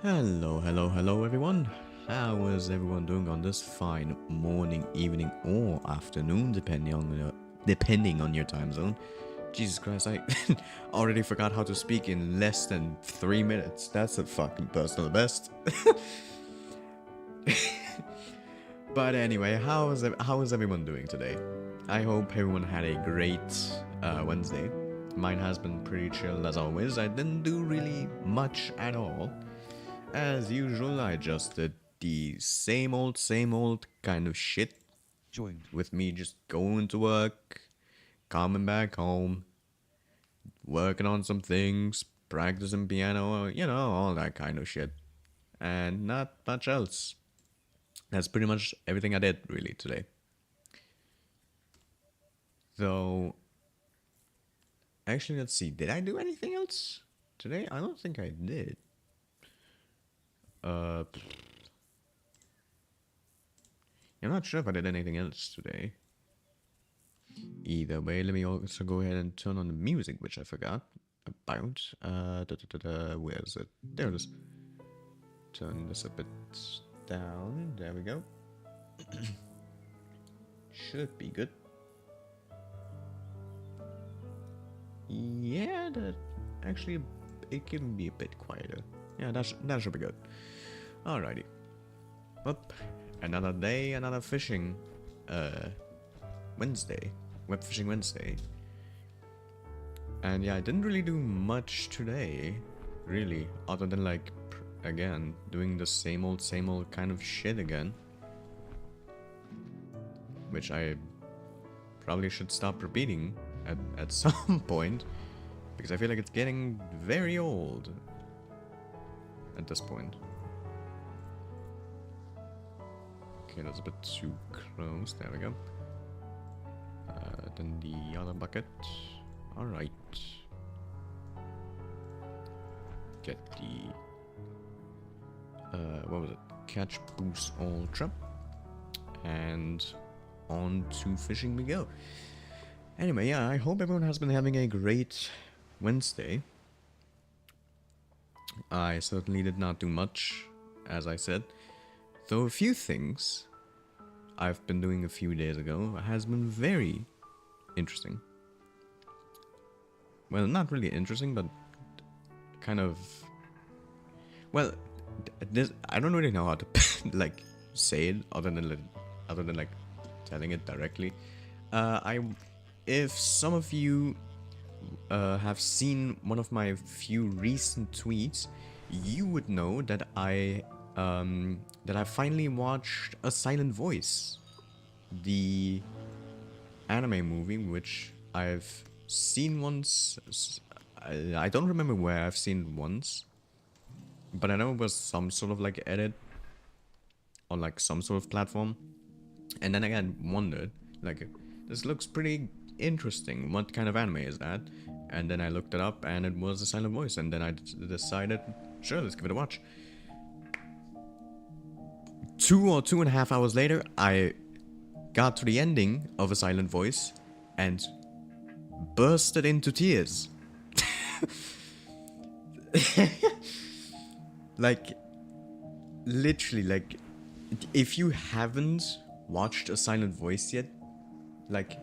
Hello everyone. How is everyone doing on this fine morning, evening, or afternoon, depending on your time zone? Jesus Christ, I already forgot how to speak in less than 3 minutes. That's a fucking personal best. But anyway, how is everyone doing today? I hope everyone had a great Wednesday. Mine has been pretty chill as always. I didn't do really much at all. As usual, I just did the same old kind of shit Joined. with me just going to work, coming back home, working on some things, practicing piano, all that kind of shit. And not much else. That's pretty much everything I did really today. Though, actually, let's see, did I do anything else today? I don't think I did. Uh, I'm not sure if I did anything else today. Either way, let me also go ahead and turn on the music, which I forgot about. Where is it? There it is. Turn this a bit down. There we go. Should be good. Yeah, that actually it can be a bit quieter. Yeah, that should be good. Alrighty. Up, another day, another fishing. Wednesday, Webfishing Wednesday. And yeah, I didn't really do much today, really, other than like, again, doing the same old kind of shit again. Which I probably should stop repeating at some point, because I feel like it's getting very old at this point. Okay, that's a bit too close, there we go. Then the other bucket. Alright. Get the what was it? Catch Boost Ultra. And on to fishing we go. Anyway, yeah, I hope everyone has been having a great Wednesday. I certainly did not do much, as I said. Though a few things I've been doing a few days ago has been very interesting. Well, not really interesting, but kind of. Well, this I don't really know how to like say it other than like telling it directly. If some of you have seen one of my few recent tweets, you would know that I finally watched A Silent Voice, the anime movie, which I've seen once. I don't remember where I've seen it once, but I know it was some sort of like edit on like some sort of platform. And then again, wondered, like, this looks pretty interesting. What kind of anime is that? And then I looked it up, and it was A Silent Voice. And then I decided, sure, let's give it a watch. 2 or 2.5 hours later, I got to the ending of A Silent Voice and bursted into tears. Like, literally, like, if you haven't watched A Silent Voice yet, like,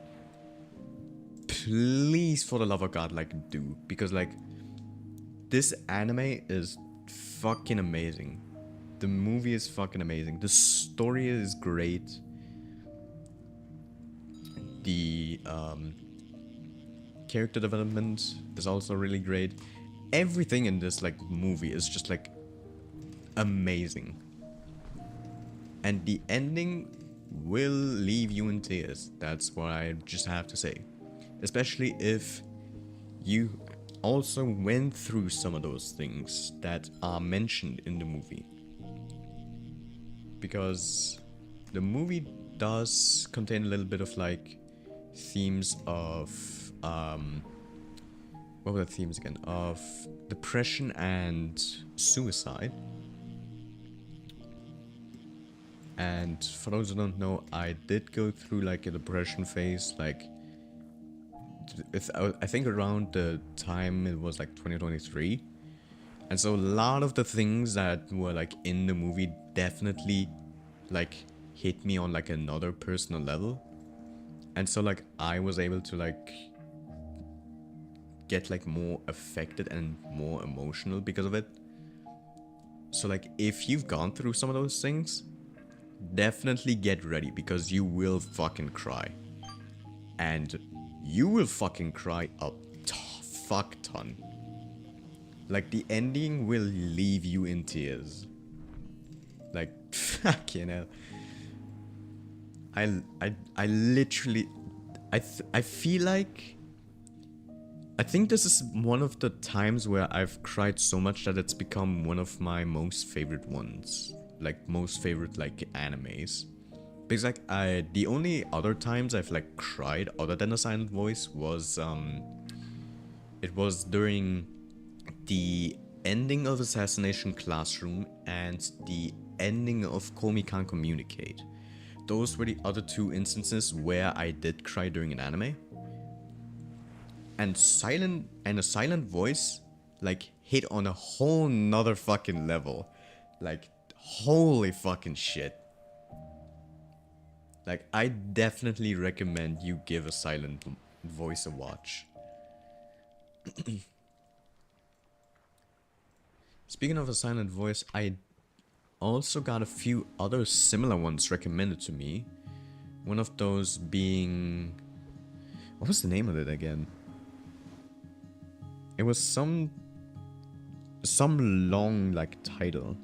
please, for the love of God, like, do. Because, like, this anime is fucking amazing. The movie is fucking amazing. The story is great. The character development is also really great. Everything in this like movie is just like amazing. And the ending will leave you in tears. That's what I just have to say. Especially if you also went through some of those things that are mentioned in the movie. Because the movie does contain a little bit of like themes of what were the themes again? Of depression and suicide. And for those who don't know, I did go through like a depression phase, like I think around the time it was like 2023. And so a lot of the things that were like in the movie definitely like hit me on like another personal level. And so like I was able to like get like more affected and more emotional because of it. So like if you've gone through some of those things, definitely get ready because you will fucking cry. And you will fucking cry a fuck ton. Like the ending will leave you in tears. Like fucking hell. I literally I feel like I think this is one of the times where I've cried so much that it's become one of my most favorite ones. Like most favorite like animes. Because like the only other times I've like cried other than a silent voice was it was during the ending of Assassination Classroom and the ending of Call Me Can't Communicate. Those were the other two instances where I did cry during an anime. And a silent voice like hit on a whole nother fucking level. Like holy fucking shit. Like I definitely recommend you give a silent voice a watch. Speaking of a silent voice, I also got a few other similar ones recommended to me. One of those being... What was the name of it again? It was some long like title.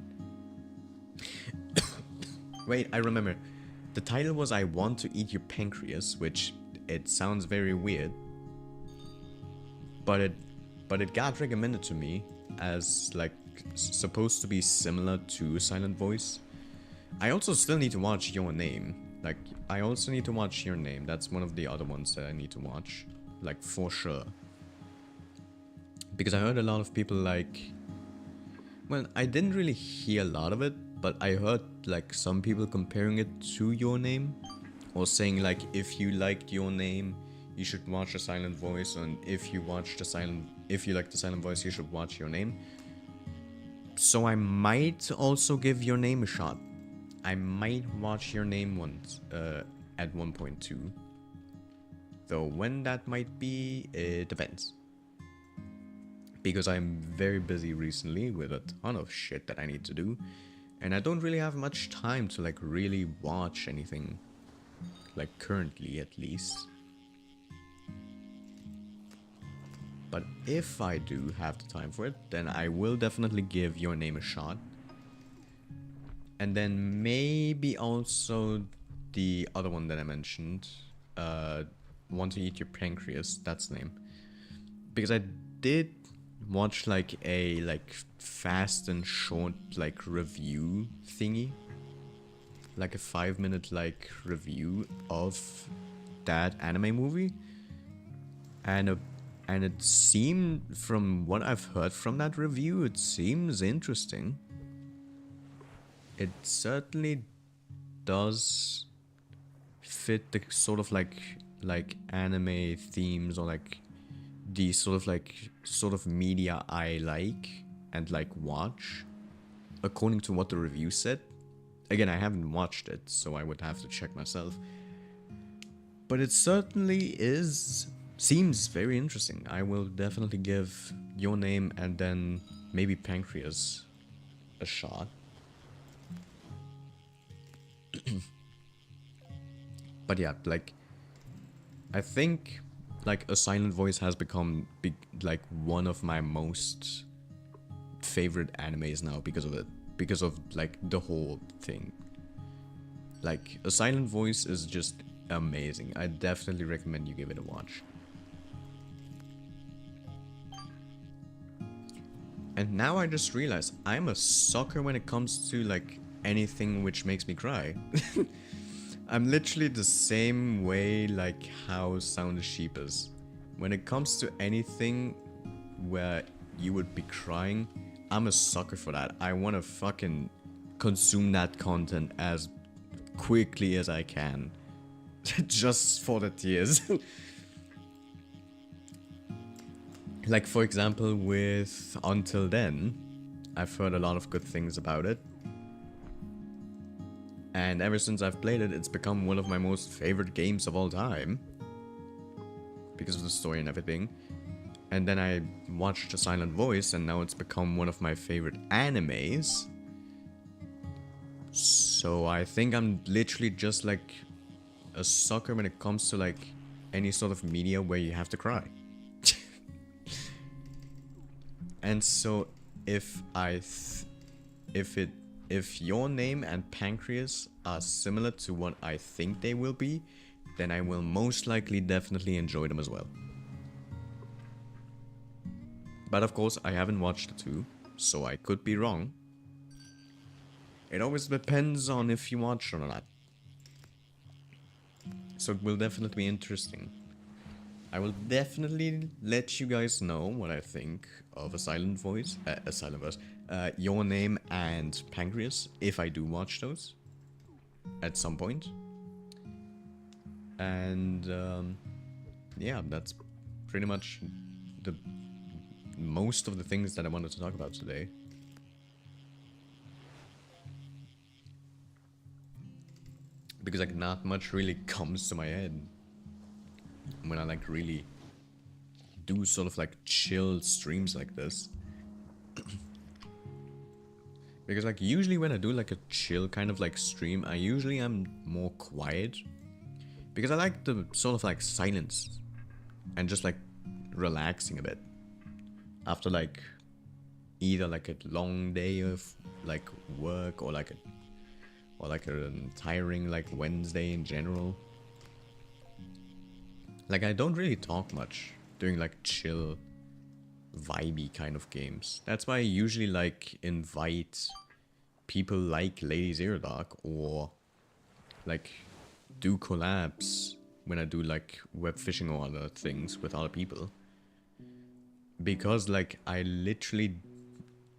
Wait, I remember. The title was I Want to Eat Your Pancreas, which it sounds very weird. But it got recommended to me as like supposed to be similar to Silent Voice. I also still need to watch Your Name. Like I also need to watch Your Name. That's one of the other ones that I need to watch. Like for sure. Because I heard a lot of people like... Well, I didn't really hear a lot of it, but I heard like some people comparing it to Your Name. Or saying like if you liked Your Name, you should watch The Silent Voice, and if you like The Silent Voice, you should watch Your Name. So I might also give Your Name a shot. I might watch Your Name once, at 1.2. Though when that might be, it depends. Because I'm very busy recently with a ton of shit that I need to do. And I don't really have much time to like really watch anything. Like currently at least. But if I do have the time for it, then I will definitely give Your Name a shot. And then maybe also the other one that I mentioned. Want to Eat Your Pancreas, that's the name. Because I did watch like a fast and short like review thingy. Like a 5-minute like review of that anime movie. And it seemed, from what I've heard from that review, it seems interesting. It certainly does fit the sort of like anime themes, or like the sort of media I like and like watch, according to what the review said. Again, I haven't watched it, so I would have to check myself. But it certainly seems very interesting. I will definitely give Your Name and then maybe Pancreas a shot. But yeah, like I think like A Silent Voice has become like one of my most favorite animes now because of it. Because of like the whole thing. Like A Silent Voice is just amazing. I definitely recommend you give it a watch. And now I just realized I'm a sucker when it comes to like anything which makes me cry. I'm literally the same way like how Sound of Sheep is. When it comes to anything where you would be crying, I'm a sucker for that. I want to fucking consume that content as quickly as I can. Just for the tears. Like for example with Until Then, I've heard a lot of good things about it. And ever since I've played it, it's become one of my most favorite games of all time. Because of the story and everything. And then I watched A Silent Voice, and now it's become one of my favorite animes. So I think I'm literally just like a sucker when it comes to like any sort of media where you have to cry. And so if if Your Name and Pancreas are similar to what I think they will be, then I will most likely definitely enjoy them as well. But of course, I haven't watched the two, so I could be wrong. It always depends on if you watch or not. So it will definitely be interesting. I will definitely let you guys know what I think of A Silent Voice, Your Name and Pancreas, if I do watch those at some point. And yeah, that's pretty much the most of the things that I wanted to talk about today. Because like not much really comes to my head when I like really do sort of like chill streams like this. Because like usually when I do like a chill kind of like stream, I usually am more quiet. Because I like the sort of like silence and just like relaxing a bit. After like either like a long day of like work or like a tiring like Wednesday in general. Like I don't really talk much during like chill vibey kind of games. That's why I usually like invite people like Lady Zero Dark or like do collabs when I do like web fishing or other things with other people. Because like I literally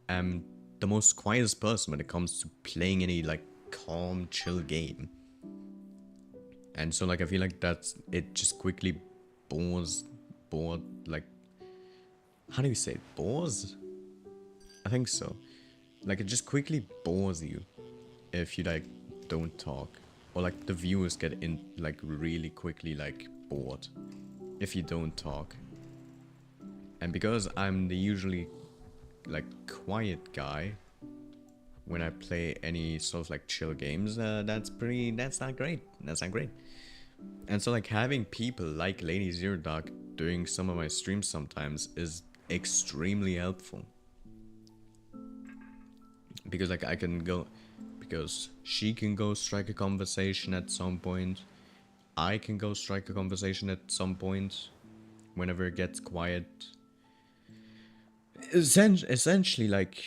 am the most quietest person when it comes to playing any like calm chill game. And so like I feel like it just quickly like, how do you say it? Bores? I think so. Like it just quickly bores you if you like don't talk. Or like the viewers get in like really quickly like bored if you don't talk. And because I'm the usually like quiet guy when I play any sort of like chill games, that's not great. That's not great. And so like having people like Lady Zero Dark doing some of my streams sometimes is extremely helpful. Because like I can go, because she can go strike a conversation at some point. I can go strike a conversation at some point whenever it gets quiet. Essentially like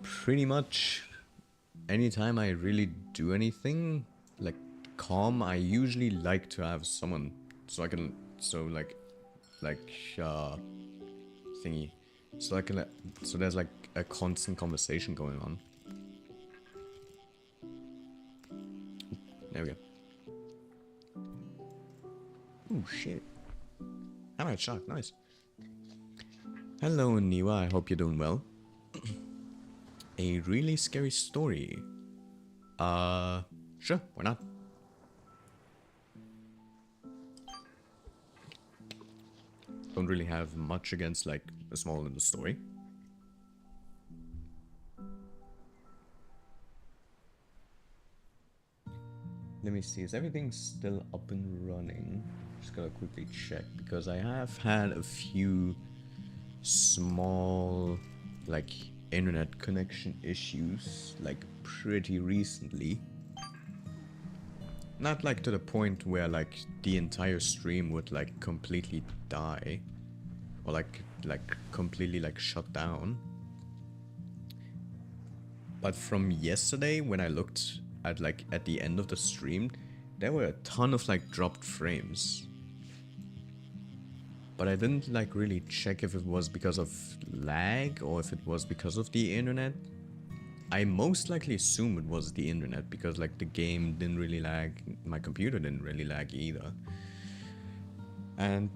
pretty much anytime I really do anything like calm, I usually like to have someone so I can thingy, so I can so there's like a constant conversation going on. There we go. Oh shit! I'm at shock. Nice. Hello Niwa, I hope you're doing well. A really scary story. Sure, why not? Don't really have much against like a small little story. Let me see, is everything still up and running? Just gotta quickly check because I have had a few small like internet connection issues like pretty recently. Not like to the point where like the entire stream would like completely die or like completely like shut down. But from yesterday when I looked at like at the end of the stream, there were a ton of like dropped frames. But I didn't like really check if it was because of lag or if it was because of the internet. I most likely assume it was the internet because like the game didn't really lag, my computer didn't really lag either. And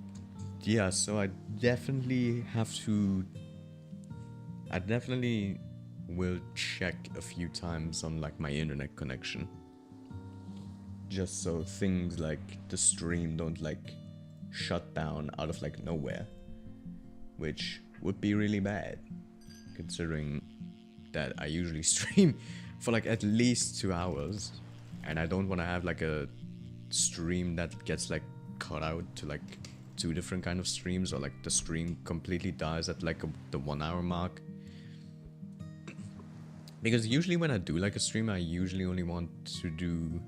yeah, so I definitely have to I definitely will check a few times on like my internet connection, just so things like the stream don't like shut down out of like nowhere, which would be really bad considering that I usually stream for like at least 2 hours, and I don't want to have like a stream that gets like cut out to like two different kind of streams, or like the stream completely dies at like the 1 hour mark. Because usually when I do like a stream, I usually only want to do,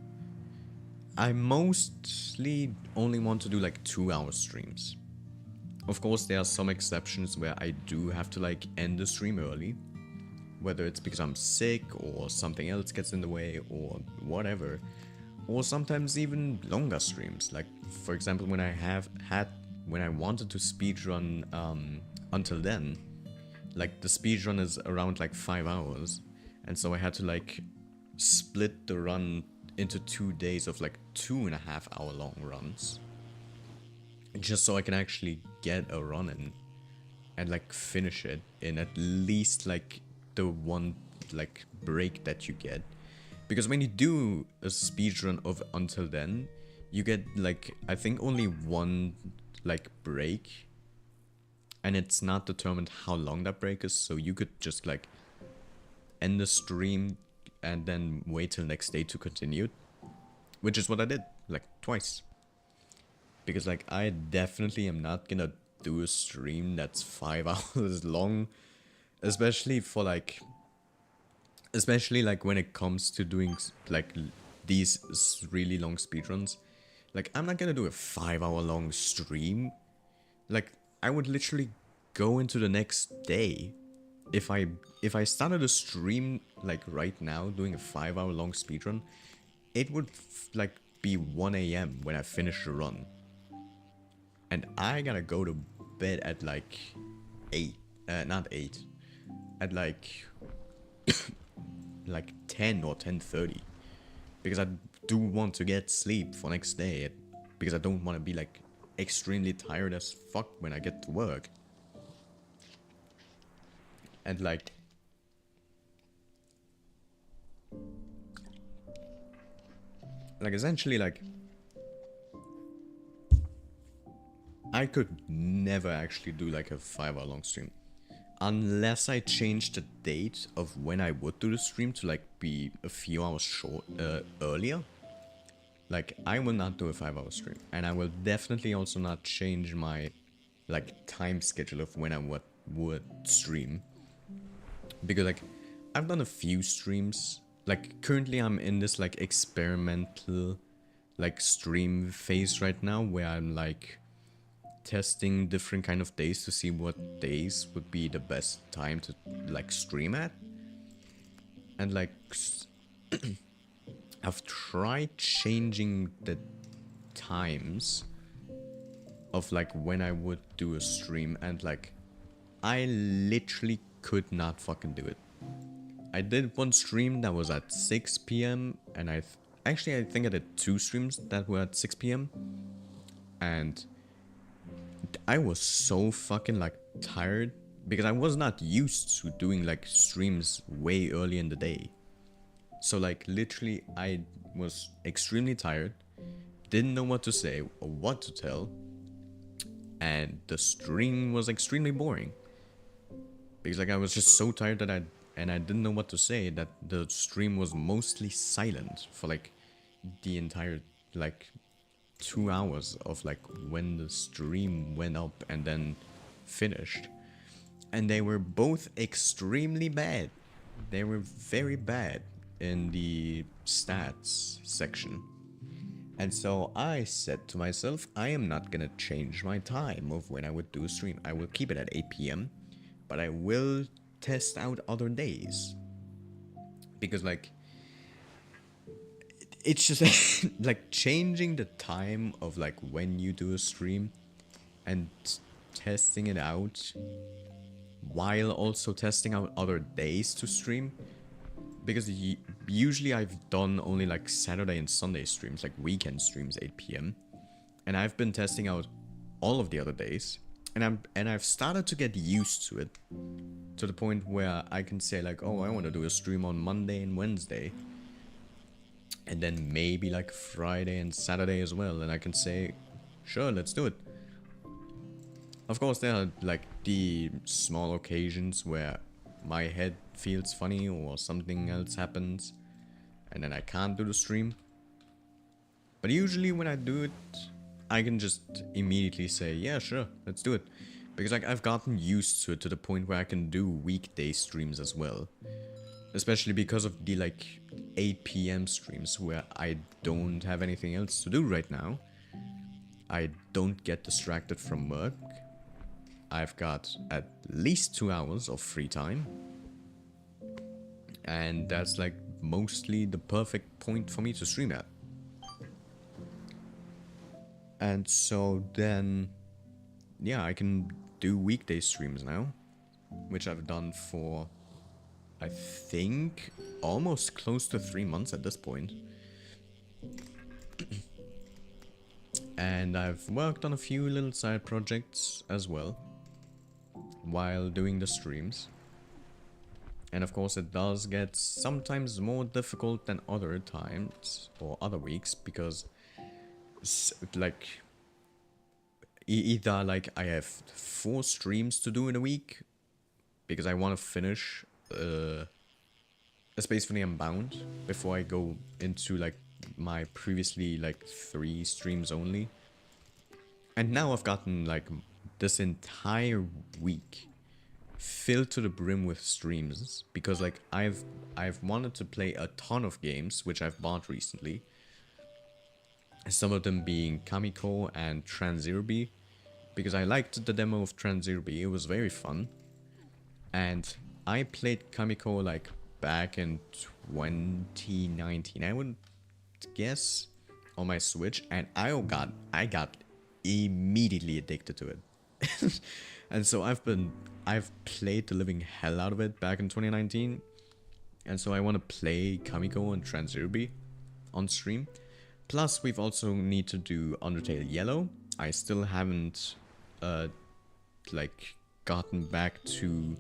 I mostly only want to do like 2 hour streams. Of course, there are some exceptions where I do have to like end the stream early, whether it's because I'm sick or something else gets in the way or whatever, or sometimes even longer streams. Like for example, when I wanted to speedrun Until Then, like the speedrun is around like 5 hours, and so I had to like split the run into 2 days of like 2.5 hour long runs, just so I can actually get a run in and like finish it in at least like the one like break that you get. Because when you do a speedrun of Until Then, you get like, I think only one like break, and it's not determined how long that break is, so you could just like end the stream and then wait till next day to continue, which is what I did like twice. Because like I definitely am not gonna do a stream that's 5 hours long, especially for like, especially like when it comes to doing like these really long speedruns. Like I'm not gonna do a 5 hour long stream. Like I would literally go into the next day. If I started a stream like right now doing a 5 hour long speedrun, it would like be 1 a.m. when I finish the run. And I gotta go to bed at like 8, not 8, at like like 10 or 10:30, because I do want to get sleep for next day, because I don't want to be like extremely tired as fuck when I get to work. And like essentially like I could never actually do like a 5 hour long stream unless I change the date of when I would do the stream to like be a few hours short earlier. Like I will not do a 5 hour stream, and I will definitely also not change my like time schedule of when I would stream, because like I've done a few streams. Like currently I'm in this like experimental like stream phase right now, where I'm like testing different kind of days to see what days would be the best time to like stream at. And like I've tried changing the times of like when I would do a stream, and like I literally could not fucking do it. I did one stream that was at 6 p.m. and I think I did 2 streams that were at 6 p.m. and I was so fucking like tired, because I was not used to doing like streams way early in the day. So like literally I was extremely tired, didn't know what to say or what to tell, and the stream was extremely boring. Because like I was just so tired that I didn't know what to say, that the stream was mostly silent for like the entire like 2 hours of like when the stream went up and then finished. And they were both extremely bad. They were very bad in the stats section. And so I said to myself, I am not gonna change my time of when I would do a stream. I will keep it at 8 p.m. but I will test out other days. Because like it's just like changing the time of like when you do a stream and testing it out while also testing out other days to stream. Because usually I've done only like Saturday and Sunday streams, like weekend streams 8 p.m. and I've been testing out all of the other days, and I've started to get used to it, to the point where I can say like, oh, I want to do a stream on Monday and Wednesday, and then maybe like Friday and Saturday as well, and I can say, sure, let's do it. Of course, there are like the small occasions where my head feels funny or something else happens, and then I can't do the stream. But usually when I do it, I can just immediately say, yeah, sure, let's do it. Because like I've gotten used to it to the point where I can do weekday streams as well. Especially because of the like 8 PM streams where I don't have anything else to do right now. I don't get distracted from work. I've got at least 2 hours of free time. And that's like mostly the perfect point for me to stream at. And so then, yeah, I can do weekday streams now, which I've done for, I think, almost close to 3 months at this point. And I've worked on a few little side projects as well, while doing the streams. And of course it does get sometimes more difficult than other times, or other weeks, because like either like I have 4 streams to do in a week because I want to finish A Space for the Unbound before I go into like my previously like 3 streams only. And now I've gotten like this entire week filled to the brim with streams because like I've wanted to play a ton of games which I've bought recently. Some of them being Kamiko and Transurbi, because I liked the demo of Transurbi, it was very fun. And I played Kamiko like back in 2019, I would guess, on my Switch, and I got immediately addicted to it. And so I've played the living hell out of it back in 2019. And so I want to play Kamiko and Transurbi on stream. Plus, we've also need to do Undertale Yellow. I still haven't, like, gotten back to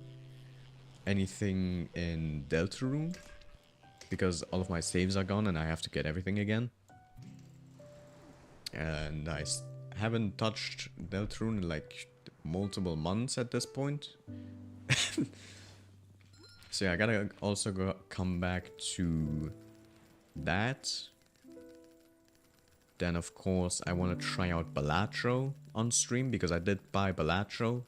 anything in Deltarune, because all of my saves are gone and I have to get everything again. And I haven't touched Deltarune in, like, multiple months at this point. So yeah, I gotta also come back to that. Then, of course, I want to try out Balatro on stream, because I did buy Balatro.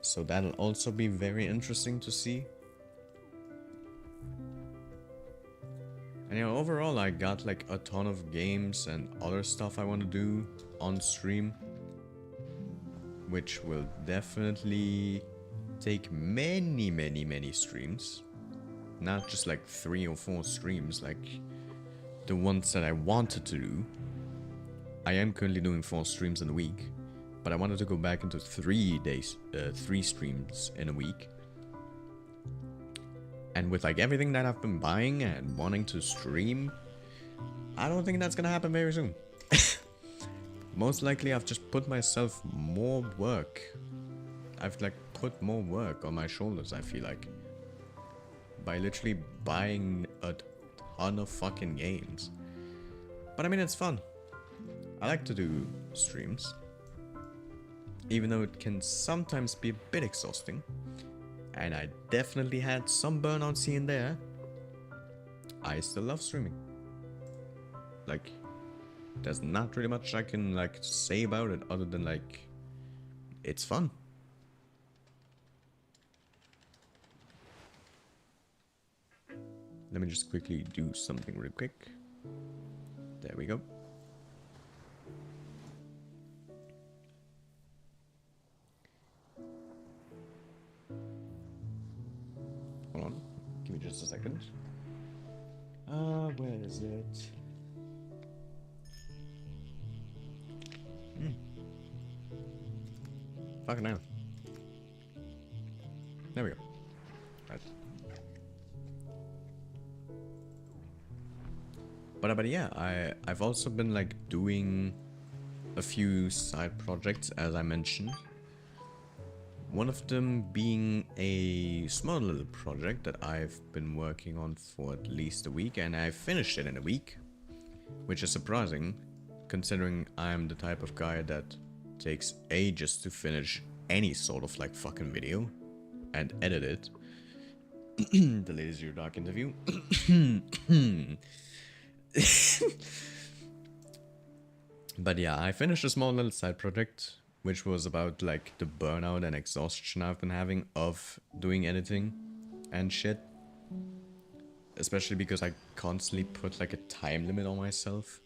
So that'll also be very interesting to see. And you know, overall, I got like a ton of games and other stuff I want to do on stream, which will definitely take many streams. Not just like 3 or 4 streams, like the ones that I wanted to do. I am currently doing 4 streams in a week, but I wanted to go back into 3 streams in a week. And with like everything that I've been buying and wanting to stream, I don't think that's gonna happen very soon. Most likely I've just put myself more work. I've like put more work on my shoulders, I feel like, by literally buying a ton of fucking games. But I mean, it's fun. I like to do streams, even though it can sometimes be a bit exhausting, and I definitely had some burnouts here and there. I still love streaming. Like, there's not really much I can like say about it other than like, it's fun. Let me just quickly do something real quick. There we go. Hold on. Give me just a second. Where is it? Fucking hell. There we go. Right. But yeah, I've also been like doing a few side projects, as I mentioned. One of them being a small little project that I've been working on for at least a week, and I finished it in a week, which is surprising, considering I'm the type of guy that takes ages to finish any sort of like fucking video and edit it. The Lady Zero Dark interview. But yeah, I finished a small little side project, which was about like the burnout and exhaustion I've been having of doing editing and shit. Especially because I constantly put like a time limit on myself.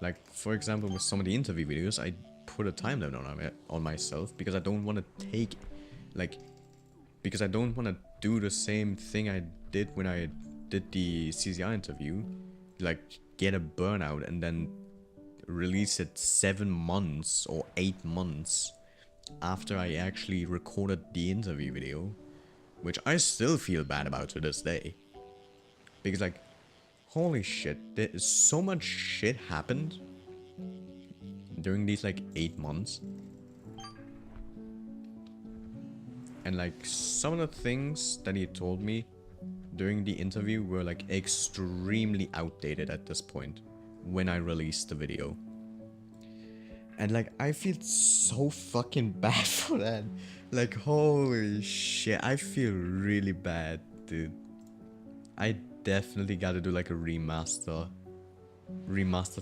Like, for example, with some of the interview videos, I put a time limit on myself because I don't want to take, like, because I don't want to do the same thing I did when I did the CCI interview. Like, get a burnout and then release it 7 months or 8 months after I actually recorded the interview video, which I still feel bad about to this day. Because like, holy shit, there is so much shit happened during these like 8 months. And like, some of the things that he told me during the interview were like extremely outdated at this point when I released the video. And like, I feel so fucking bad for that. Like, holy shit, I feel really bad, dude. I definitely gotta do like a remastered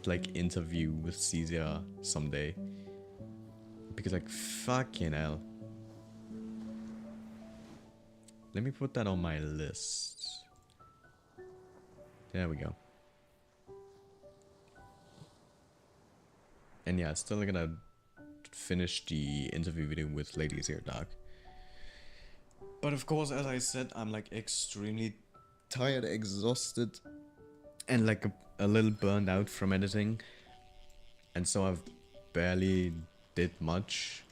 like interview with Caesar someday. Because like, fucking hell. Let me put that on my list. There we go. And yeah, still gonna finish the interview video with Lady Zero Dark. But of course, as I said, I'm like extremely tired, exhausted, and like a little burned out from editing. And so I've barely did much.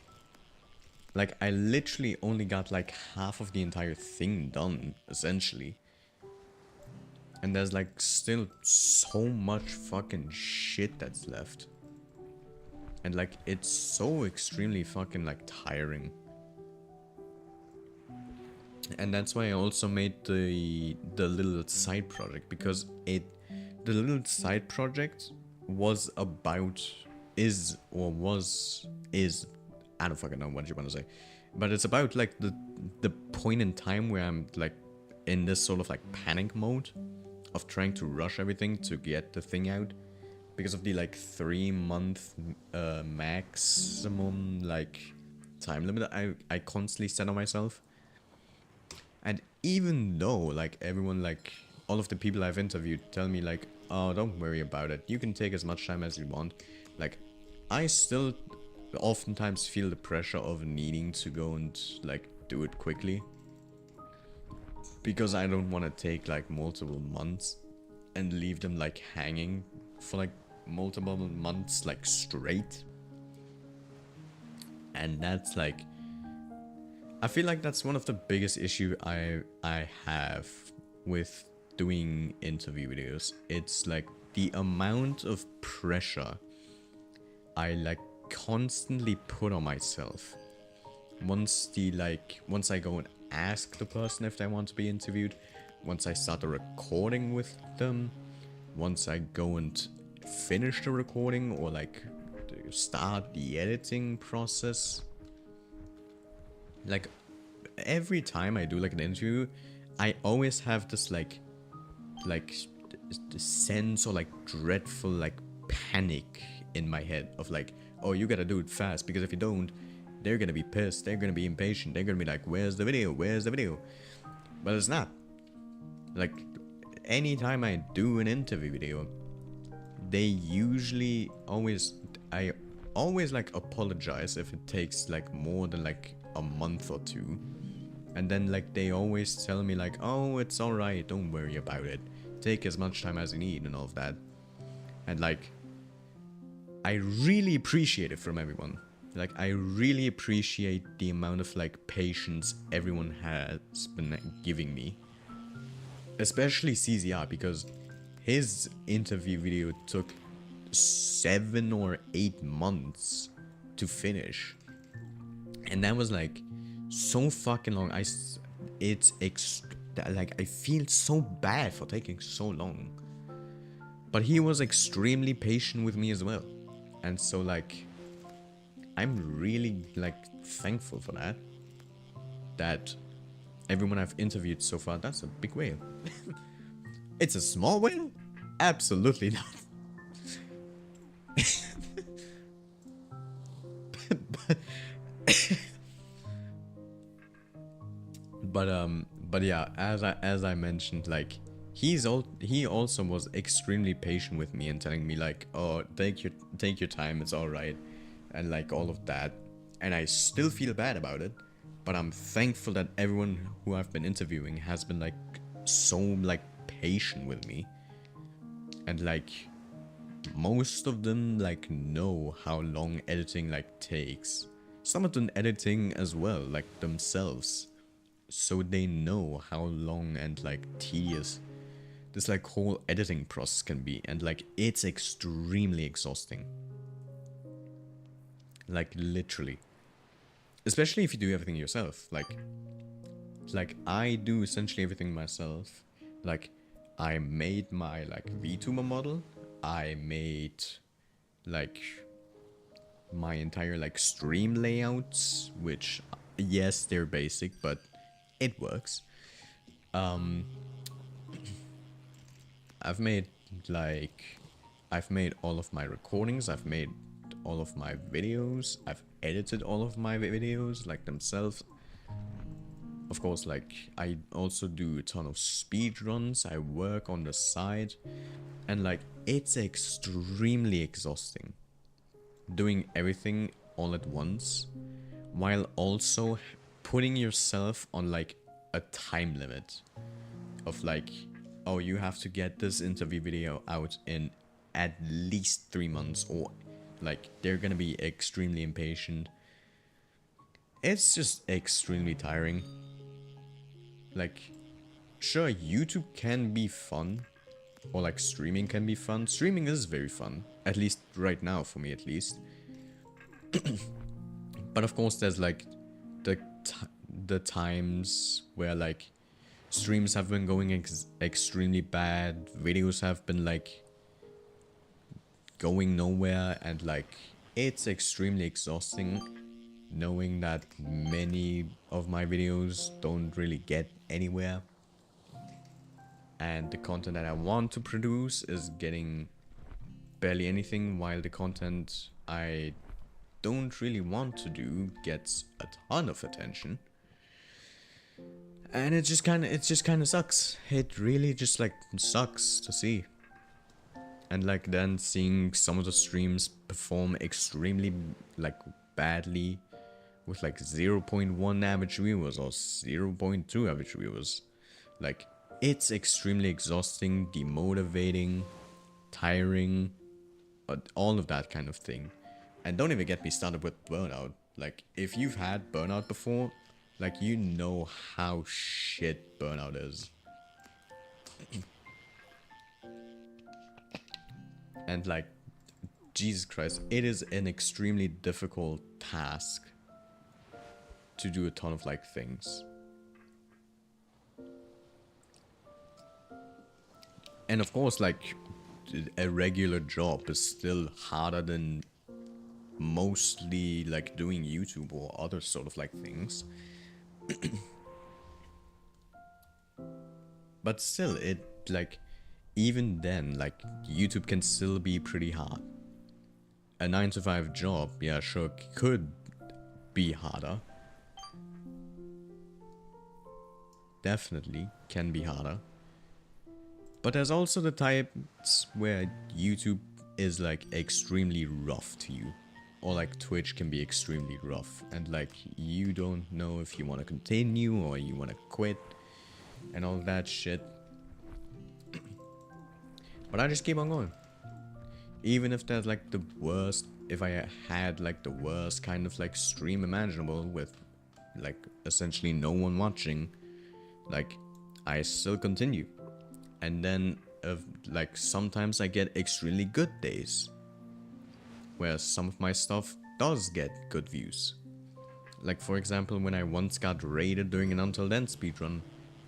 Like, I literally only got like half of the entire thing done, essentially. And there's like still so much fucking shit that's left. And like, it's so extremely fucking like tiring. And that's why I also made the little side project, because the little side project was about, is, I don't fucking know what you want to say. But it's about like the point in time where I'm like in this sort of like panic mode of trying to rush everything to get the thing out. Because of the like 3-month maximum like time limit I constantly set on myself. And even though like everyone, like all of the people I've interviewed tell me like, oh, don't worry about it, you can take as much time as you want. Like, I still oftentimes feel the pressure of needing to go and like do it quickly. Because I don't want to take like multiple months and leave them like hanging for like multiple months like straight. And that's like, I feel like that's one of the biggest issue I have with doing interview videos. It's like the amount of pressure I like constantly put on myself. Once I go and ask the person if they want to be interviewed, once I start the recording with them, once I go and finish the recording or like start the editing process. Like, every time I do like an interview, I always have this like sense or like dreadful like panic in my head of like, oh, you gotta do it fast, because if you don't, they're gonna be pissed, they're gonna be impatient, they're gonna be like, where's the video, where's the video? But it's not. Like, anytime I do an interview video, they usually I always like apologize if it takes like more than like a month or two. And then like they always tell me like, oh, it's alright, don't worry about it, take as much time as you need and all of that. And like, I really appreciate it from everyone. Like, I really appreciate the amount of like patience everyone has been giving me. Especially CZR, because his interview video took 7 or 8 months to finish. And that was like so fucking long. Like I feel so bad for taking so long. But he was extremely patient with me as well. And so like I'm really like thankful for that. That everyone I've interviewed so far, that's a big whale. It's a small whale? Absolutely not. but yeah, as I mentioned, like he also was extremely patient with me and telling me like, oh, take your time, it's all right, and like all of that. And I still feel bad about it, but I'm thankful that everyone who I've been interviewing has been like so like patient with me, and like most of them like know how long editing like takes. Some of them editing as well, like themselves, so they know how long and like tedious this like whole editing process can be, and like it's extremely exhausting, like literally, especially if you do everything yourself. Like I do essentially everything myself. Like I made my like VTuber model, I made like my entire like stream layouts, which yes, they're basic, but it works. I've made like I've made all of my recordings, I've made all of my videos, I've edited all of my videos like themselves. Of course, like I also do a ton of speed runs, I work on the side, and like it's extremely exhausting doing everything all at once, while also putting yourself on like a time limit of like, oh, you have to get this interview video out in at least 3 months, or like they're gonna be extremely impatient. It's just extremely tiring. Like, sure, YouTube can be fun, or like streaming can be fun. Streaming is very fun, at least right now for me, at least. But of course, there's like the times where like streams have been going extremely bad, videos have been like going nowhere, and like it's extremely exhausting knowing that many of my videos don't really get anywhere, and the content that I want to produce is getting barely anything, while the content I don't really want to do gets a ton of attention. And it just kind of sucks. It really just like sucks to see. And like then seeing some of the streams perform extremely like badly with like 0.1 average viewers or 0.2 average viewers. Like it's extremely exhausting, demotivating, tiring, all of that kind of thing. And don't even get me started with burnout. Like if you've had burnout before, like you know how shit burnout is. And like, Jesus Christ, it is an extremely difficult task to do a ton of like things. And of course, like a regular job is still harder than mostly like doing YouTube or other sort of like things. But still, it like, even then, like YouTube can still be pretty hard. A 9-to-5 job, yeah, sure, could be harder. Definitely can be harder. But there's also the types where YouTube is like extremely rough to you. Or like Twitch can be extremely rough. And like you don't know if you want to continue or you want to quit. And all that shit. But I just keep on going. Even if there's like the worst, if I had like the worst kind of like stream imaginable with like essentially no one watching, like I still continue. And then like sometimes I get extremely good days where some of my stuff does get good views. Like for example, when I once got raided during an Until Then speedrun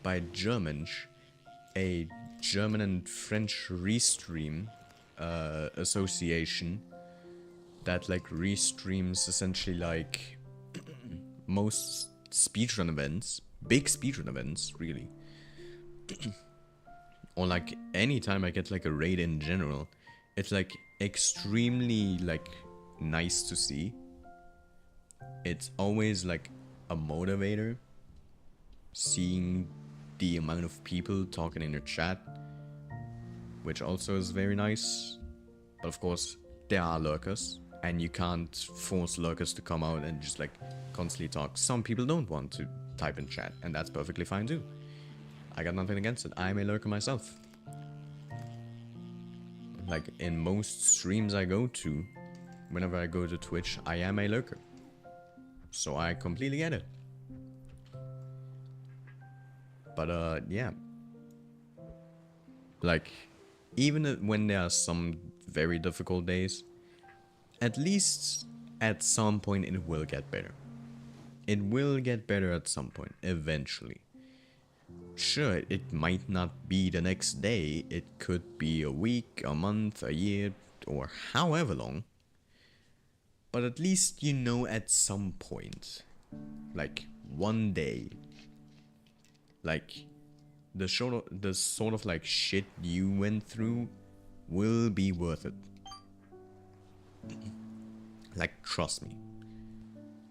by Germansch, a German and French restream association that like restreams essentially like most speedrun events, big speedrun events, really. Or like anytime I get like a raid in general, it's like extremely like nice to see. It's always like a motivator seeing the amount of people talking in your chat, which also is very nice. But of course, there are lurkers, and you can't force lurkers to come out and just like constantly talk. Some people don't want to type in chat, and that's perfectly fine too. I got nothing against it. I'm a lurker myself. Like in most streams I go to, whenever I go to Twitch, I am a lurker. So I completely get it. But yeah. Like, even when there are some very difficult days, at least at some point it will get better. It will get better at some point, eventually. Sure, it might not be the next day, it could be a week, a month, a year, or however long. But at least you know at some point, like one day, like the sort of like shit you went through will be worth it. Like, trust me,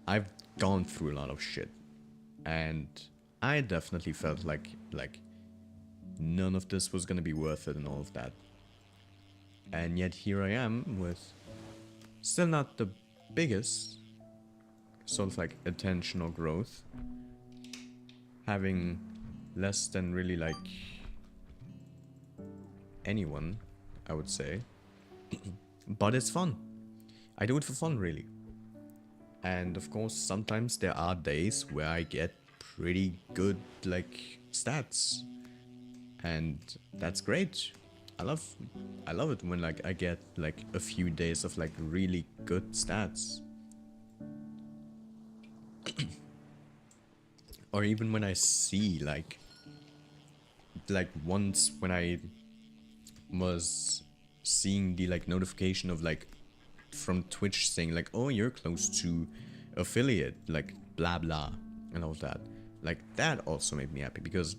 I've gone through a lot of shit, and I definitely felt like none of this was gonna be worth it and all of that. And yet here I am with still not the biggest sort of like attention or growth, having less than really like anyone, I would say. But it's fun. I do it for fun, really. And of course, sometimes there are days where I get pretty good like stats, and that's great. I love it when like I get like a few days of like really good stats. Or even when I see like once when I was seeing the like notification of like from Twitch saying like, oh, you're close to affiliate, like blah blah and all that. Like that also made me happy, because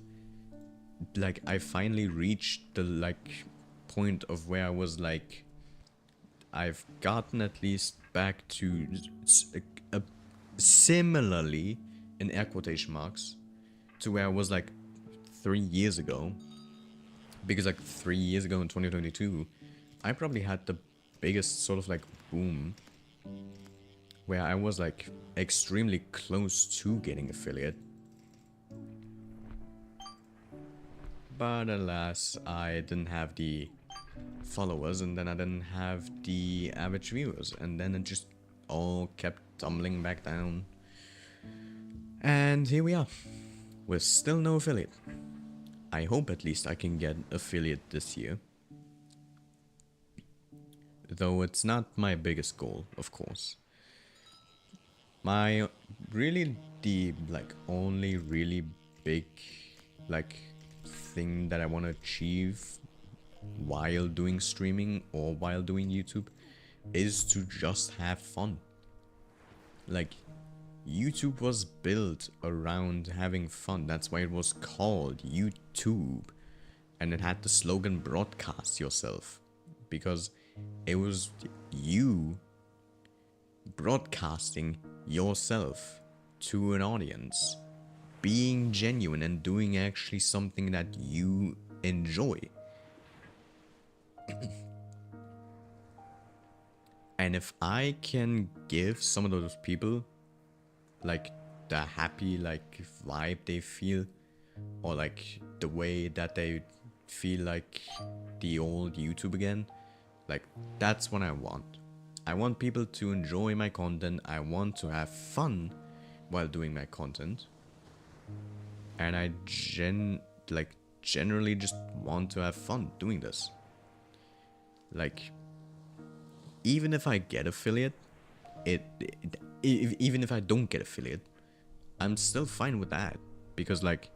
like I finally reached the like point of where I was like, I've gotten at least back to similarly, in air quotation marks, to where I was like 3 years ago. Because like 3 years ago in 2022, I probably had the biggest sort of like boom where I was like extremely close to getting affiliate. But alas, I didn't have the followers, and then I didn't have the average viewers, and then it just all kept tumbling back down. And here we are, with still no affiliate. I hope at least I can get affiliate this year. Though it's not my biggest goal, of course. My really the like only really big like thing that I want to achieve while doing streaming or while doing YouTube is to just have fun. Like, YouTube was built around having fun. That's why it was called YouTube, and it had the slogan broadcast yourself, because it was you broadcasting yourself to an audience, being genuine and doing actually something that you enjoy. And if I can give some of those people like the happy like vibe they feel, or like the way that they feel like the old YouTube again, like that's what I want. I want people to enjoy my content. I want to have fun while doing my content, and I generally just want to have fun doing this. Like, even if I get affiliate, even if I don't get affiliate, I'm still fine with that, because like,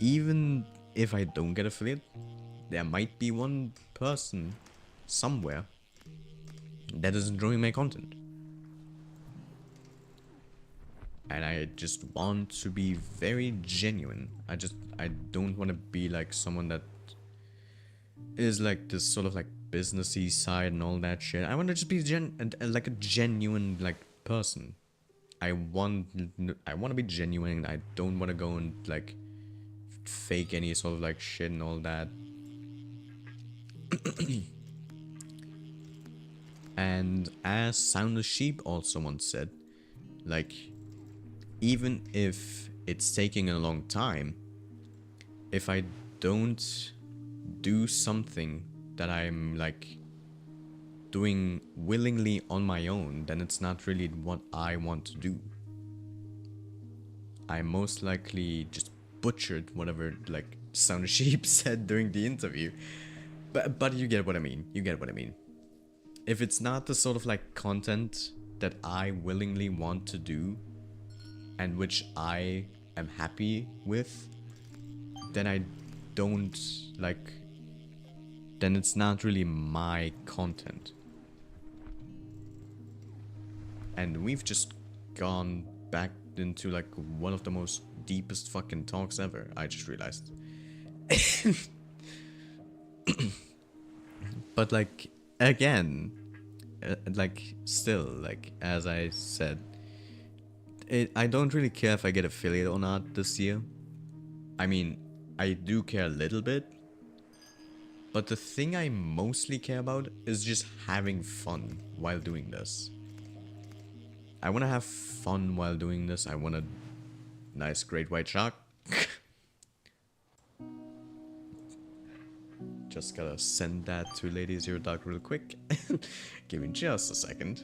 even if I don't get affiliate, there might be one person somewhere that is enjoying my content. And I just want to be very genuine. I don't want to be like someone that is like this sort of like businessy side and all that shit. I want to just be like a genuine like person. I want to be genuine. I don't want to go and like fake any sort of like shit and all that. And as Sound the Sheep also once said, like, even if it's taking a long time, if I don't do something that I'm like doing willingly on my own, then it's not really what I want to do. I most likely just butchered whatever like Sound of Sheep said during the interview, but you get what I mean. You get what I mean. If it's not the sort of like content that I willingly want to do and which I am happy with, then I don't like, then it's not really my content. And we've just gone back into like one of the most deepest fucking talks ever, I just realized. But like, again, like, still, like, as I said, I don't really care if I get affiliate or not this year. I mean, I do care a little bit, but the thing I mostly care about is just having fun while doing this. I want to have fun while doing this. I want a nice great white shark. Just gotta send that to Lady Zero Dark real quick. Give me just a second.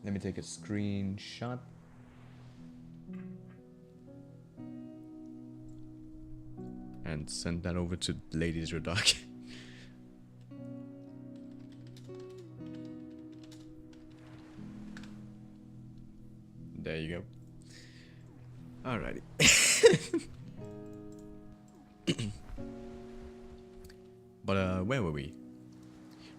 Let me take a screenshot. And send that over to Lady Zero Dark. There you go. Alrighty. But where were we?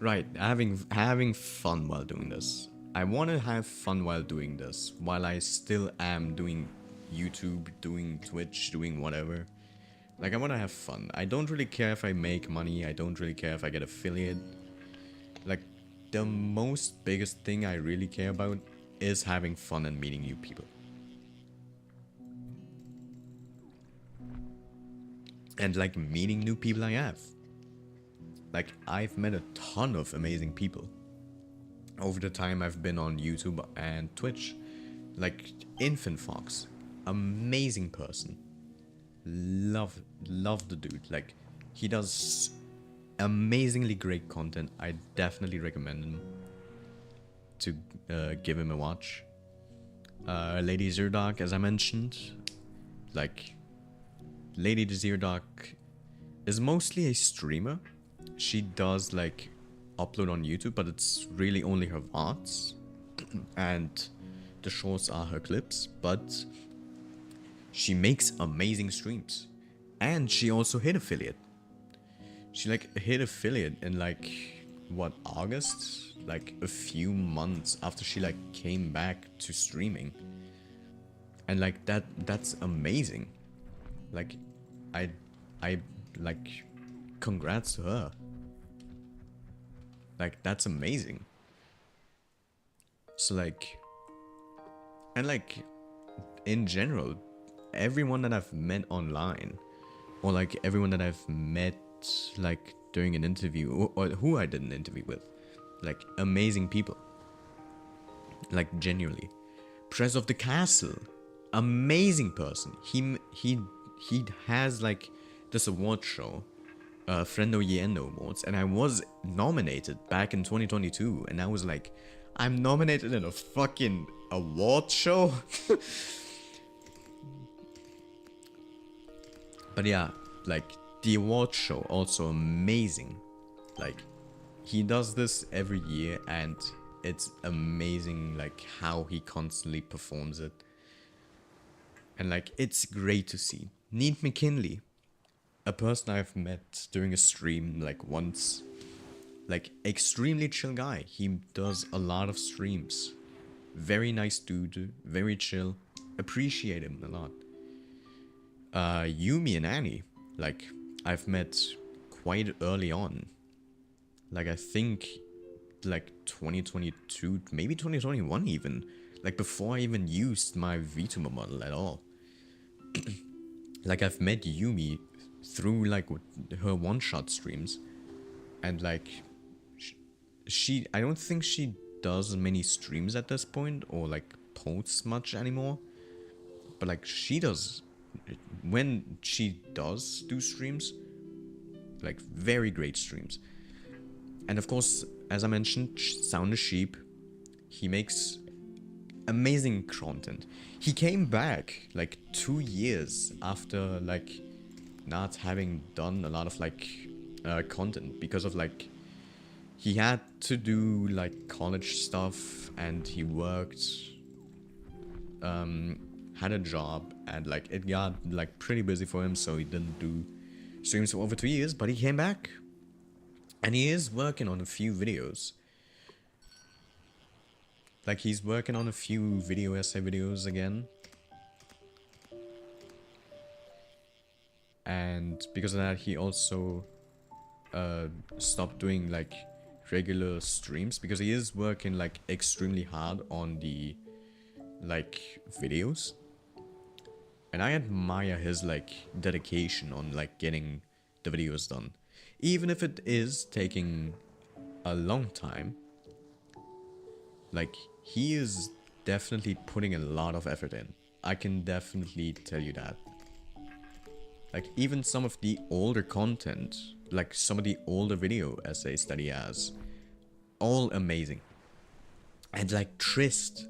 Right, having fun while doing this. I want to have fun while doing this, while I still am doing YouTube, doing Twitch, doing whatever. Like, I want to have fun. I don't really care if I make money. I don't really care if I get affiliate. Like, the most biggest thing I really care about is having fun and meeting new people. And like, meeting new people I have. Like, I've met a ton of amazing people over the time I've been on YouTube and Twitch. Like, Infant Fox, amazing person. Love the dude. Like, he does amazingly great content. I definitely recommend him to give him a watch. Lady Zerdark, as I mentioned, like, Lady Zerdark is mostly a streamer. She does like upload on YouTube, but it's really only her VODs, and the shorts are her clips. But she makes amazing streams, and she also hit affiliate. She like hit affiliate in like what, August, like a few months after she like came back to streaming, and like that's amazing. Like, I like, congrats to her. Like, that's amazing. So like, and like, in general, everyone that I've met online, or like everyone that I've met like during an interview, or who I did an interview with, like, amazing people. Like, genuinely. Press of the Castle, amazing person. He has like this award show, Friendo Yendo Awards, and I was nominated back in 2022, and I was like, I'm nominated in a fucking award show? But yeah, like, the award show, also amazing. Like, he does this every year, and it's amazing, like, how he constantly performs it. And, like, it's great to see. Neat McKinley, a person I've met during a stream, like, once. Like, extremely chill guy. He does a lot of streams. Very nice dude, very chill. Appreciate him a lot. Yumi and Annie, like, I've met quite early on. Like, I think, like, 2022, maybe 2021 even. Like, before I even used my VTuber model at all. Like, I've met Yumi through, like, her one-shot streams. And, like, I don't think she does many streams at this point, or, like, posts much anymore. But, like, she does, when she does do streams, like, very great streams. And, of course, as I mentioned, Sound of Sheep, he makes amazing content. He came back, like, 2 years after, like, not having done a lot of, like, content, because of, like, he had to do, like, college stuff, and he worked, had a job, and, like, it got, like, pretty busy for him, so he didn't do streams for over 2 years, but he came back, and he is working on a few videos. Like, he's working on a few video essay videos again. And because of that, he also stopped doing, like, regular streams, because he is working, like, extremely hard on the, like, videos. And I admire his, like, dedication on, like, getting the videos done. Even if it is taking a long time. Like, he is definitely putting a lot of effort in. I can definitely tell you that. Like, even some of the older content, like some of the older video essays that he has, all amazing. And, like, Trist,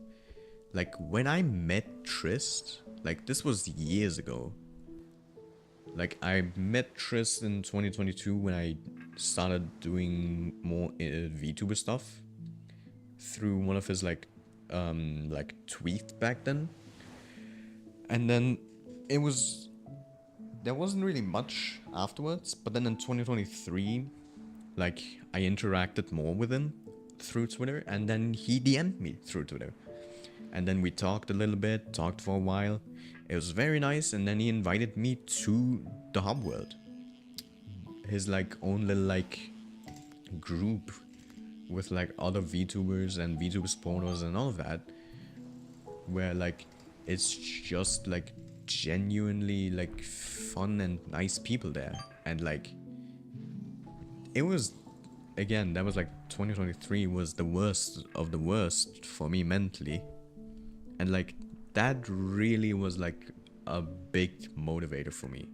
like, when I met Trist, like, this was years ago. Like, I met Trist in 2022 when I started doing more VTuber stuff through one of his, like tweets back then. And then it was, there wasn't really much afterwards, but then in 2023, like, I interacted more with him through Twitter, and then he DM'd me through Twitter. And then we talked a little bit, talked for a while. It was very nice, and then he invited me to the Hub World. His, like, own little, like, group with, like, other VTubers and VTuber spawners and all of that. Where, like, it's just, like, genuinely, like, fun and nice people there. And, like, it was, again, that was, like, 2023 was the worst of the worst for me mentally. And, like, that really was, like, a big motivator for me.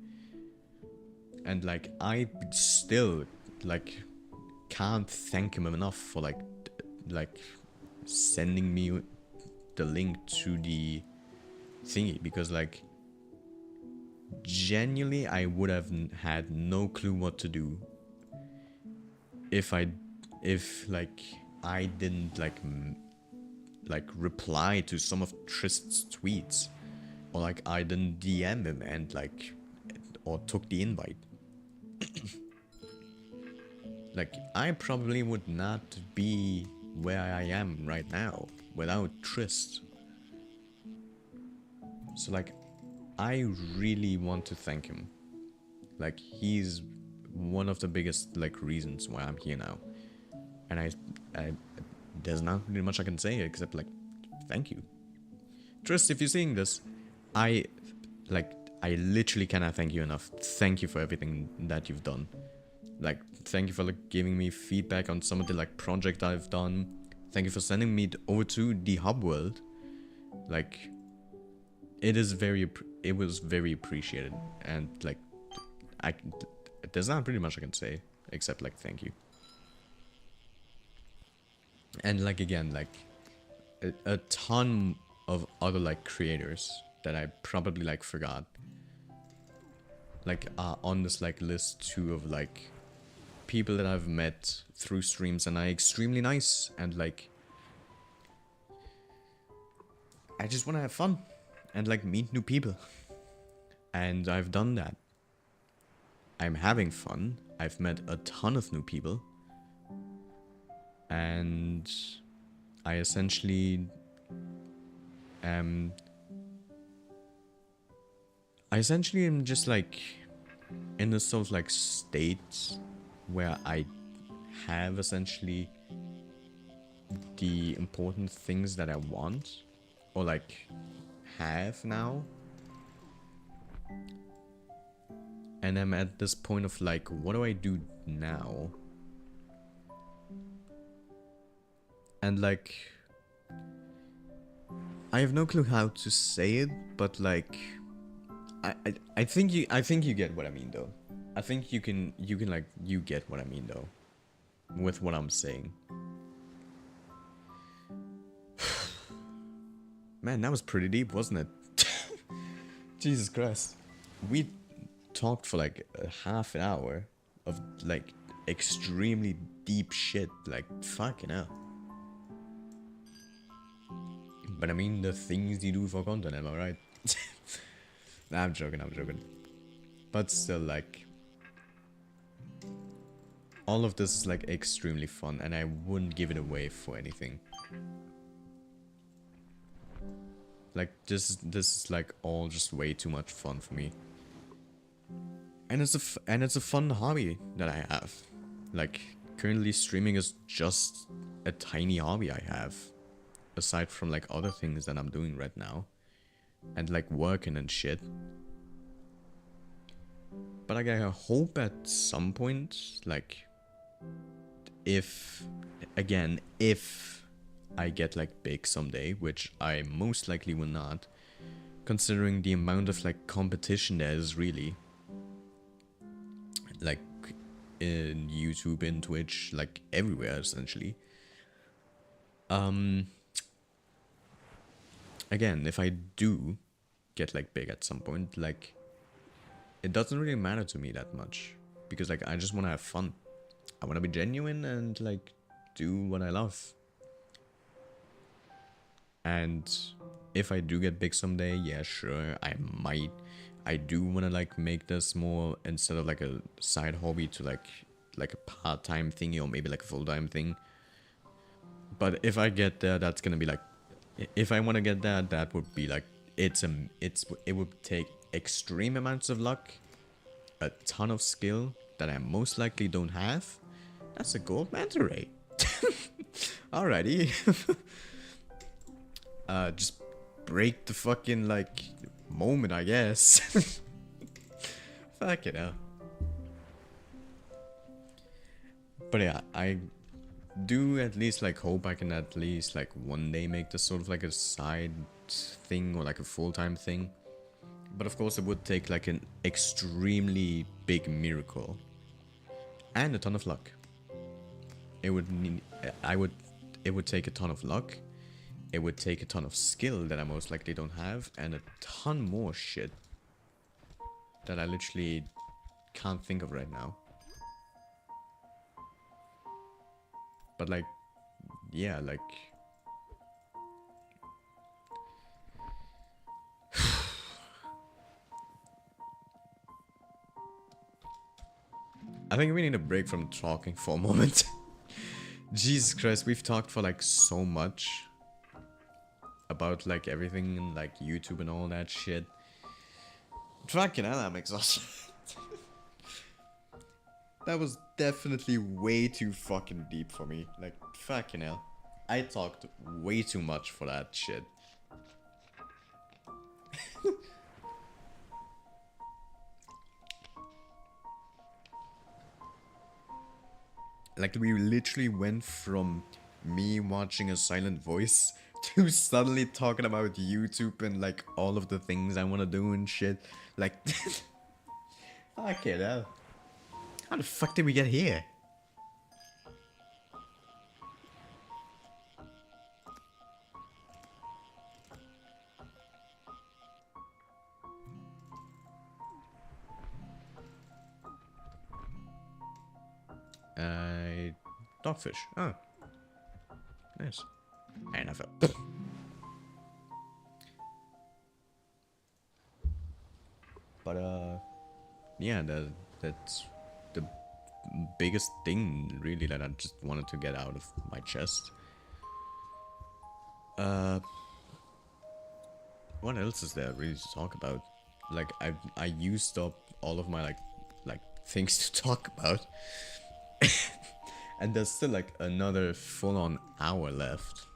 And, like, I still, like, can't thank him enough for, like, sending me the link to the thingy. Because, like, genuinely, I would have had no clue what to do if I didn't, like, reply to some of Trist's tweets, or, like, I didn't DM him and, like, or took the invite. Like, I probably would not be where I am right now without Trist. So, like, I really want to thank him. Like, he's one of the biggest, like, reasons why I'm here now. And I there's not really much I can say except, like, thank you. Trist, if you're seeing this, I literally cannot thank you enough. Thank you for everything that you've done. Like, thank you for, like, giving me feedback on some of the, like, project I've done. Thank you for sending me over to the Hub World. Like, it was very appreciated. And, like, there's not pretty much I can say except, like, thank you. And, like, again, like, a ton of other, like, creators that I probably, like, forgot. like are on this like list too of like people that I've met through streams and are extremely nice and like I just want to have fun and like meet new people. And I've done that. I'm having fun. I've met a ton of new people. And I essentially am just like in this sort of like state where I have essentially the important things that I want or like have now. And I'm at this point of like, what do I do now? And like, I have no clue how to say it, but like, I think you get what I mean though. I think you can like, you get what I mean though, with what I'm saying. Man, that was pretty deep, wasn't it? Jesus Christ. We talked for like a half an hour of like extremely deep shit, like fucking hell. But I mean, the things you do for content, am I right? Nah, I'm joking. But still, like, all of this is like extremely fun and I wouldn't give it away for anything. Like, this is like all just way too much fun for me. And it's a fun hobby that I have. Like, currently streaming is just a tiny hobby I have. Aside from like other things that I'm doing right now. And like working and shit. But like, I hope at some point, like, if I get like big someday, which I most likely will not, considering the amount of like competition there is really, like in YouTube, in Twitch, like everywhere essentially. Again, if I do get like big at some point, like it doesn't really matter to me that much because like I just want to have fun. I want to be genuine and like do what I love. And if I do get big someday, yeah, sure, I do want to like make this more, instead of like a side hobby, to like a part-time thingy or maybe like a full-time thing. But if I get there, that's gonna be like, if I want to get there, that would be like, it would take extreme amounts of luck, a ton of skill that I most likely don't have. That's a gold manta ray. Alrighty. Just break the fucking like moment, I guess. Fuck it up. But yeah, I do at least like hope I can at least like one day make this sort of like a side thing or like a full-time thing. But of course it would take like an extremely big miracle and a ton of luck. It would need, it would take a ton of luck. It would take a ton of skill that I most likely don't have, and a ton more shit that I literally can't think of right now. But like, yeah, like, I think we need a break from talking for a moment. Jesus Christ, we've talked for like so much about like everything and like YouTube and all that shit. Fucking hell, I'm exhausted. That was definitely way too fucking deep for me. Like, fucking hell. I talked way too much for that shit. Like, we literally went from me watching a silent voice to suddenly talking about YouTube and like all of the things I want to do and shit. Like, fucking hell. How the fuck did we get here? Dogfish. Oh. Nice. NFL. But yeah, that's the biggest thing really that I just wanted to get out of my chest. What else is there really to talk about? Like I used up all of my like things to talk about. And there's still like another full-on hour left.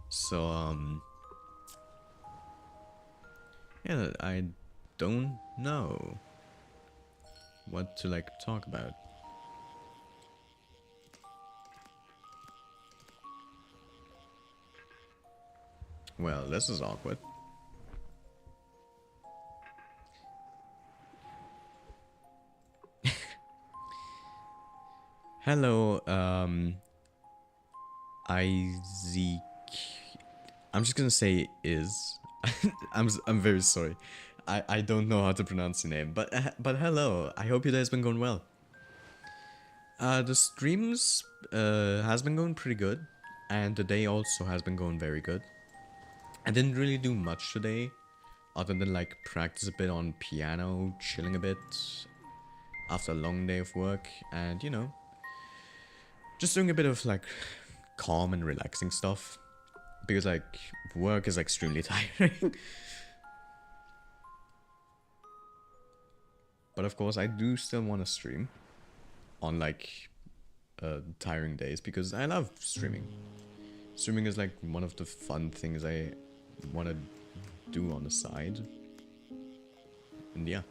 So yeah, I don't know what to like talk about. Well, this is awkward. Hello, Isaac. I'm just gonna say is. I'm very sorry. I don't know how to pronounce your name, but hello. I hope your day's been going well. The streams has been going pretty good, and the day also has been going very good. I didn't really do much today, other than like practice a bit on piano, chilling a bit after a long day of work, and you know, just doing a bit of like calm and relaxing stuff, because like work is extremely tiring. But of course, I do still want to stream on like tiring days because I love streaming. Streaming is like one of the fun things I want to do on the side. And yeah.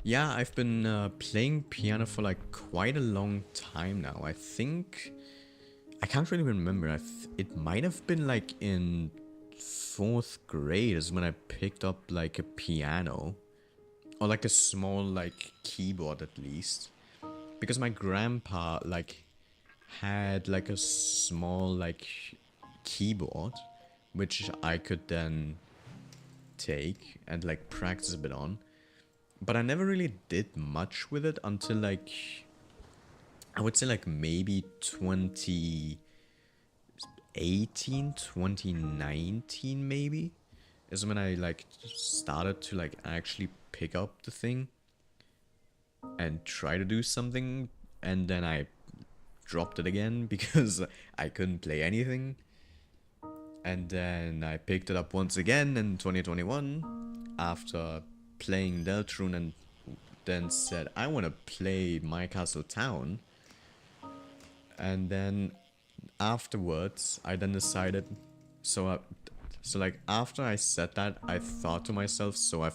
Yeah, I've been playing piano for like quite a long time now. I think I can't really remember. It might have been like in 4th grade is when I picked up like a piano. Or like a small like keyboard at least. Because my grandpa like had like a small like keyboard. Which I could then take and like practice a bit on. But I never really did much with it until like I would say like maybe 2018, 2019 maybe is when I like started to like actually pick up the thing and try to do something, and then I dropped it again because I couldn't play anything. And then I picked it up once again in 2021 after playing Deltarune, and then said I want to play My Castle Town. And then afterwards I then decided, so like after I said that, I thought to myself, so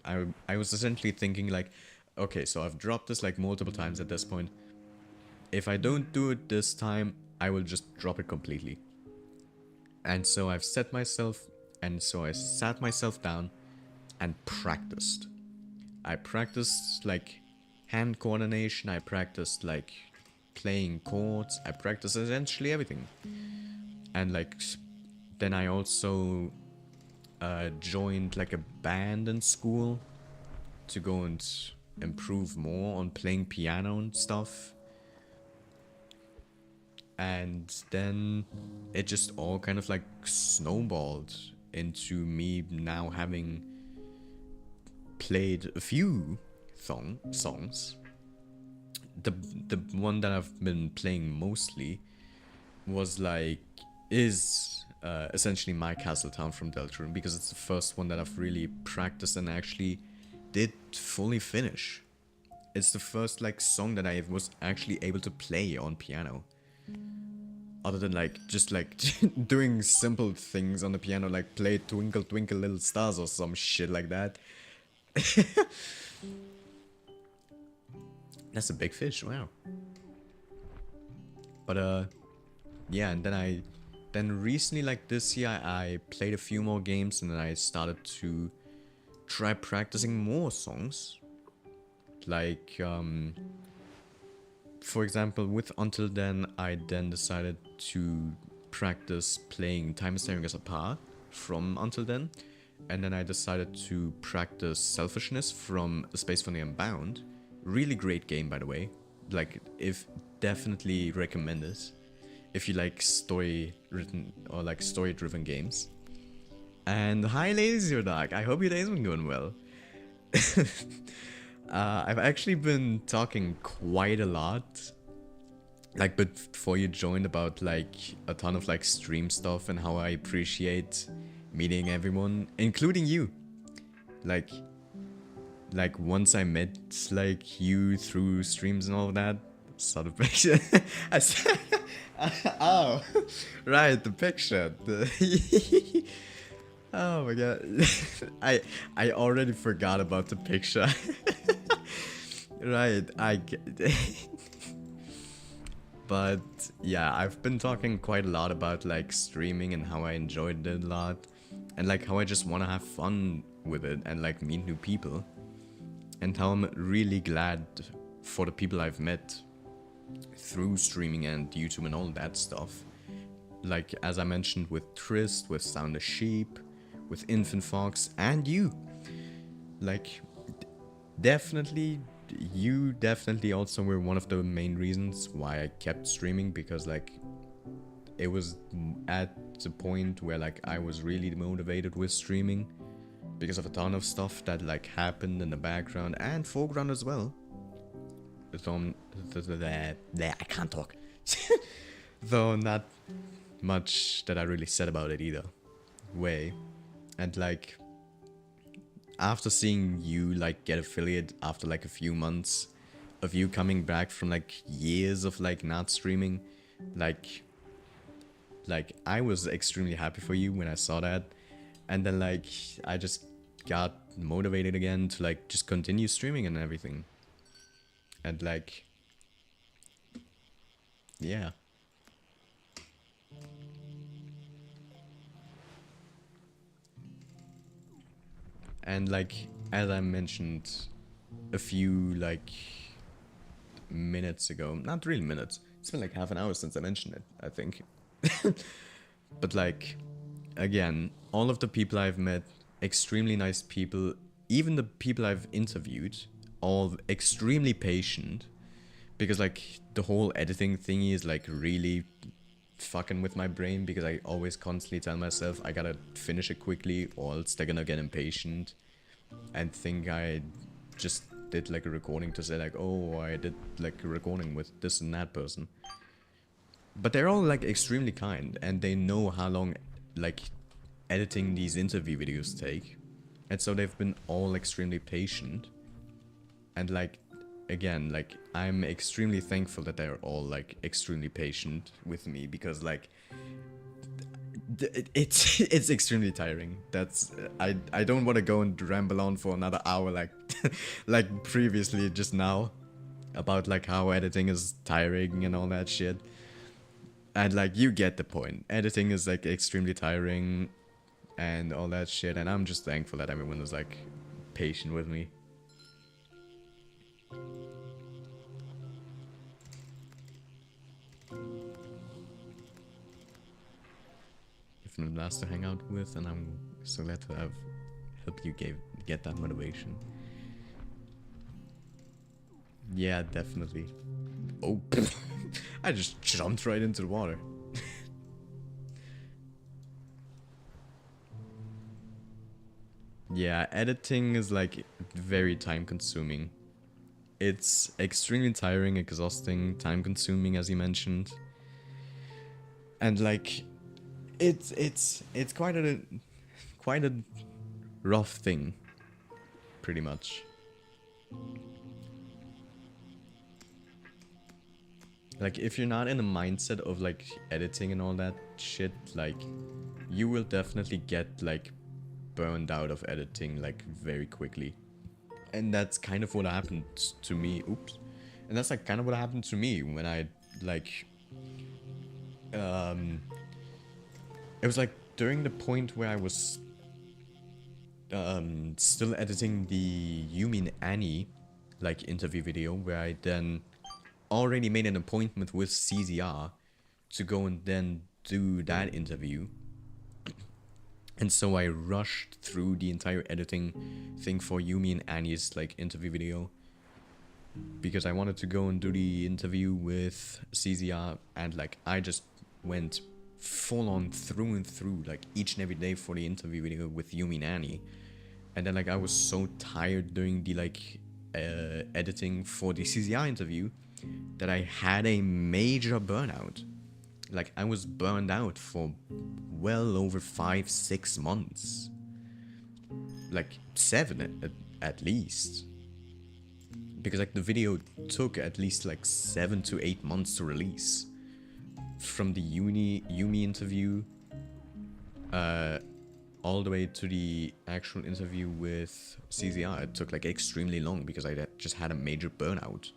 I was essentially thinking like, okay, so I've dropped this like multiple times at this point. If I don't do it this time, I will just drop it completely. And so I sat myself down and practiced. I practiced like hand coordination, I practiced like playing chords, I practiced essentially everything. And like then I also joined like a band in school to go and improve more on playing piano and stuff. And then it just all kind of like snowballed into me now having played a few songs. The one that I've been playing mostly was like essentially My Castle Town from Deltarune, because it's the first one that I've really practiced and actually did fully finish. It's the first like song that I was actually able to play on piano. Other than like just like doing simple things on the piano, like play Twinkle Twinkle Little Stars or some shit like that. That's a big fish, wow. But yeah, and then recently, like this year, I played a few more games, and then I started to try practicing more songs. Like for example, with Until Then, I then decided to practice playing Time is Tearing Us Apart from Until Then. and then I decided to practice Selfishness from A Space for the Unbound. Really great game, by the way. Like, if definitely recommend it if you like story written or like story driven games. And hi, ladies, your dog. I hope your day's been going well. I've actually been talking quite a lot, like, before you joined, about like a ton of like stream stuff and how I appreciate meeting everyone, including you. Like once I met like you through streams and all of that, saw the picture. I said, oh, right, the picture. Oh my god, I already forgot about the picture. Right, but yeah, I've been talking quite a lot about like streaming and how I enjoyed it a lot, and like how I just want to have fun with it and like meet new people, and how I'm really glad for the people I've met through streaming and YouTube and all that stuff. Like, as I mentioned, with Trist, with Sound of Sheep, with Infant Fox, and you. Like, definitely, you definitely also were one of the main reasons why I kept streaming, because like, it was at the point where like I was really motivated with streaming because of a ton of stuff that like happened in the background and foreground as well. So, I can't talk. Though not much that I really said about it either way. And like, after seeing you like get affiliate after like a few months of you coming back from like years of like not streaming, like I was extremely happy for you when I saw that. And then like I just got motivated again to like just continue streaming and everything. And like, yeah. And like, as I mentioned a few like minutes ago, not really minutes, it's been like half an hour since I mentioned it, I think. But like, again, all of the people I've met, extremely nice people, even the people I've interviewed, all extremely patient, because like the whole editing thingy is like really fucking with my brain, because I always constantly tell myself I gotta finish it quickly or else they're gonna get impatient and think I just did like a recording to say like, oh, I did like a recording with this and that person. But they're all like extremely kind, and they know how long like editing these interview videos take, and so they've been all extremely patient. And like, again, like, I'm extremely thankful that they're all like extremely patient with me, because like it's extremely tiring. That's I don't want to go and ramble on for another hour like like previously just now about like how editing is tiring and all that shit. And like, you get the point. Editing is like extremely tiring and all that shit, and I'm just thankful that everyone is like patient with me. If I'm last to hang out with, and I'm so glad to have helped you get that motivation. Yeah, definitely. Oh, I just jumped right into the water. Yeah, editing is like very time consuming. It's extremely tiring, exhausting, time consuming, as you mentioned. And like, it's quite a rough thing, pretty much. Like, if you're not in the mindset of like editing and all that shit, like, you will definitely get like burned out of editing like very quickly. And that's kind of what happened to me. Oops. And that's like kind of what happened to me when I like it was like during the point where I was still editing the You Mean Annie like interview video, where I then already made an appointment with CZR to go and then do that interview. And so I rushed through the entire editing thing for Yumi and Annie's like interview video, because I wanted to go and do the interview with CZR, and like I just went full on through and through like each and every day for the interview video with Yumi and Annie. And then like I was so tired doing the like editing for the CZR interview that I had a major burnout. Like I was burned out for well over 5-6 months, like 7 at least, because like the video took at least like 7 to 8 months to release. From the Yumi interview all the way to the actual interview with CZR, it took like extremely long because I just had a major burnout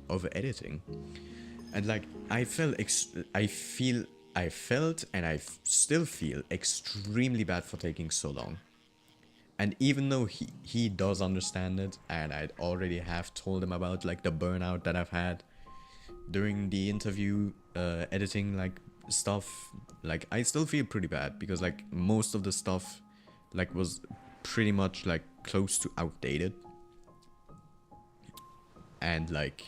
over editing. And like I felt and I still feel extremely bad for taking so long. And even though he does understand it, and I'd already have told him about like the burnout that I've had during the interview editing like stuff, like I still feel pretty bad because like most of the stuff like was pretty much like close to outdated. And like,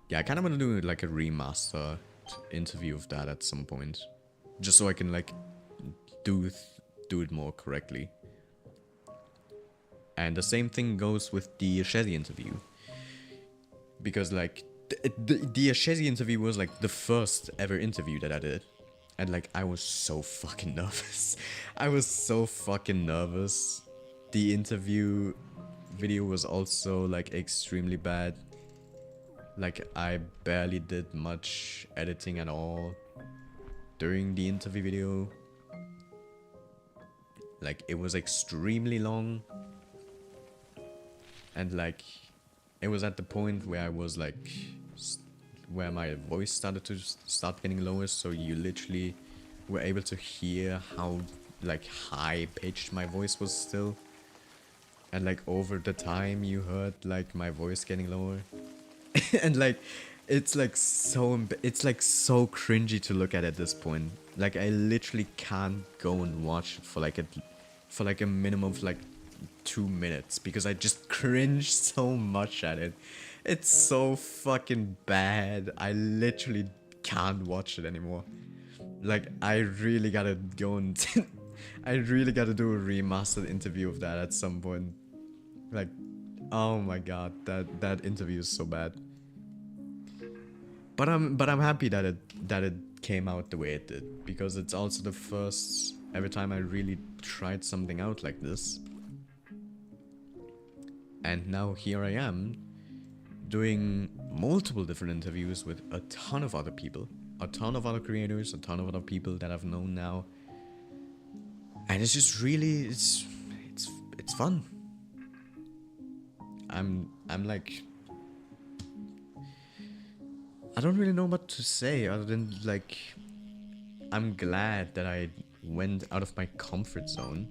yeah, I kind of want to do like a remaster interview of that at some point, just so I can like do it more correctly. And the same thing goes with the Ashezi interview, because like the Ashezi interview was like the first ever interview that I did, and like I was so fucking nervous. I was so fucking nervous. The interview video was also like extremely bad. Like I barely did much editing at all during the interview video. Like it was extremely long, and like it was at the point where I was like where my voice started to start getting lower, so you literally were able to hear how like high pitched my voice was still. And like over the time you heard like my voice getting lower. And like it's like so cringy to look at this point. Like I literally can't go and watch it for like a minimum of like 2 minutes because I just cringe so much at it. It's so fucking bad. I literally can't watch it anymore. Like I really gotta go and I really gotta do a remastered interview of that at some point. Like, oh my god, that interview is so bad. But I'm happy that it came out the way it did, because it's also the first ever time I really tried something out like this. And now here I am doing multiple different interviews with a ton of other people, a ton of other creators, a ton of other people that I've known now. And it's just really it's fun. I'm like, I don't really know what to say other than like I'm glad that I went out of my comfort zone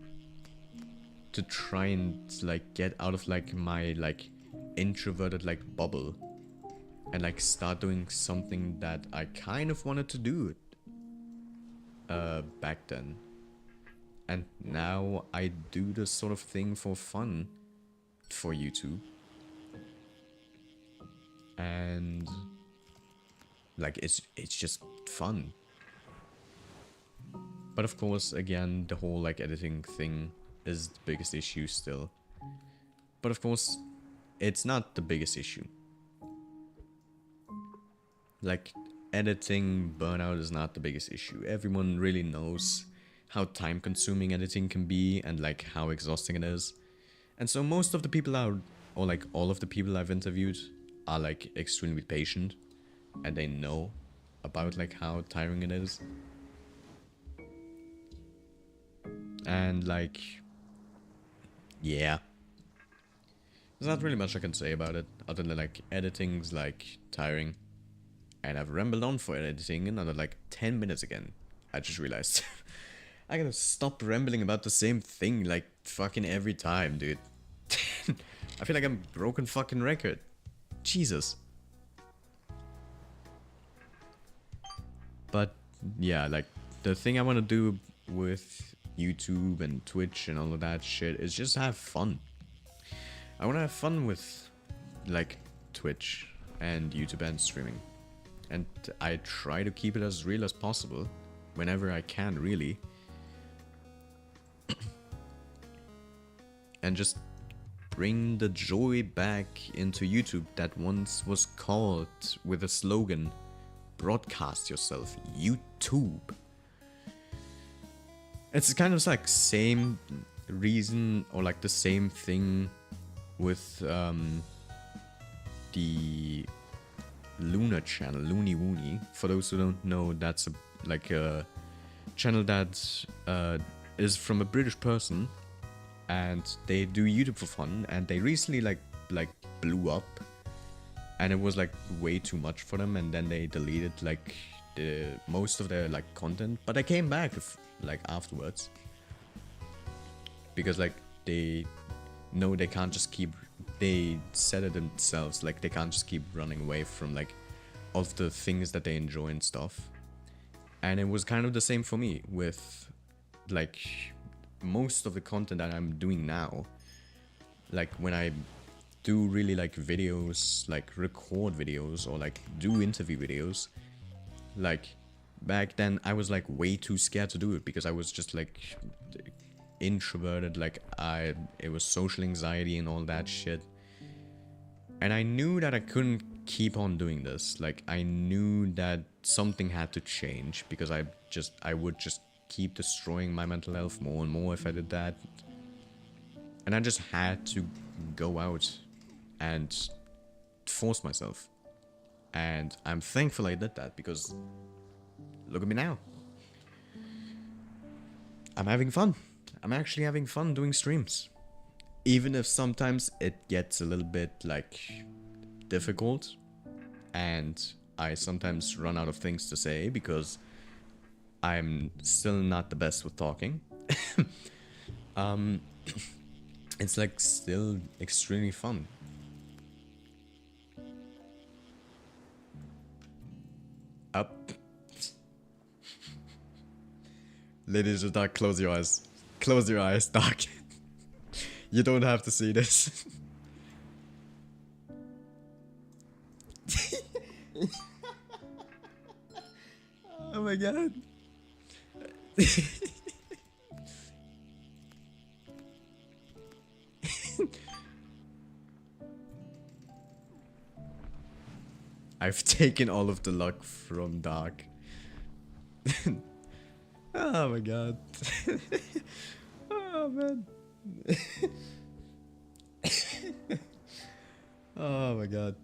to try and like get out of like my like introverted like bubble and like start doing something that I kind of wanted to do back then. And now I do this sort of thing for fun for YouTube. And like it's just fun. But of course, again, the whole like editing thing is the biggest issue still. But of course, it's not the biggest issue. Like, editing burnout is not the biggest issue. Everyone really knows how time consuming editing can be and like how exhausting it is. And so most of the people or like all of the people I've interviewed are like extremely patient, and they know about like how tiring it is. And like, yeah, there's not really much I can say about it other than like editing's like tiring. And I've rambled on for editing another like 10 minutes again. I just realized. I gotta stop rambling about the same thing like fucking every time, dude. I feel like I'm a broken fucking record. Jesus. But yeah, like the thing I want to do with YouTube and Twitch and all of that shit is just have fun. I want to have fun with like Twitch and YouTube and streaming. And I try to keep it as real as possible whenever I can, really. And just bring the joy back into YouTube that once was called with the slogan, broadcast yourself, YouTube. It's kind of like same reason or like the same thing with the Luna channel, Loony Woony. For those who don't know, that's a channel that is from a British person, and they do YouTube for fun, and they recently like blew up, and it was like way too much for them, and then they deleted like most of their like content, but they came back like afterwards because like they know they can't just keep, they said it themselves, like they can't just keep running away from like all of the things that they enjoy and stuff. And it was kind of the same for me with like most of the content that I'm doing now. Like when I do really like videos, like record videos or like do interview videos, like back then I was like way too scared to do it because I was just like introverted, like it was social anxiety and all that shit. And I knew that I couldn't keep on doing this. Like I knew that something had to change because I would just keep destroying my mental health more and more if I did that. And I just had to go out and force myself. And I'm thankful I did that because look at me now. I'm having fun. I'm actually having fun doing streams. Even if sometimes it gets a little bit like difficult and I sometimes run out of things to say because I'm still not the best with talking. It's like still extremely fun. Up. Ladies and gentlemen, close your eyes. Close your eyes, Doc. You don't have to see this. Oh my god. I've taken all of the luck from Doc. Oh my god. Oh man. Oh my god.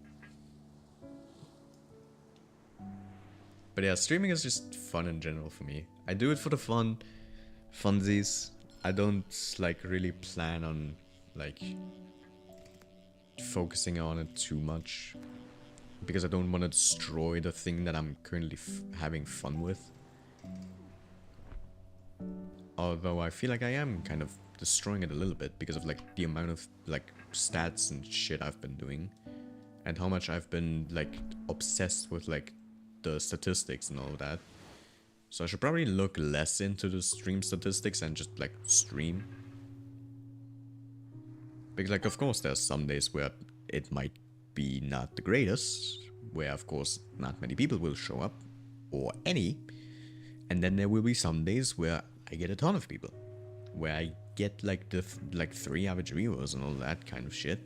But yeah, streaming is just fun in general for me. I do it for the funsies. I don't like really plan on like focusing on it too much because I don't want to destroy the thing that I'm currently having fun with. Although I feel like I am kind of destroying it a little bit because of like the amount of like stats and shit I've been doing and how much I've been like obsessed with like the statistics and all of that. So I should probably look less into the stream statistics and just like stream. Because like of course there's some days where it might be not the greatest, where of course not many people will show up or any, and then there will be some days where I get a ton of people, where I get like the 3 average viewers and all that kind of shit.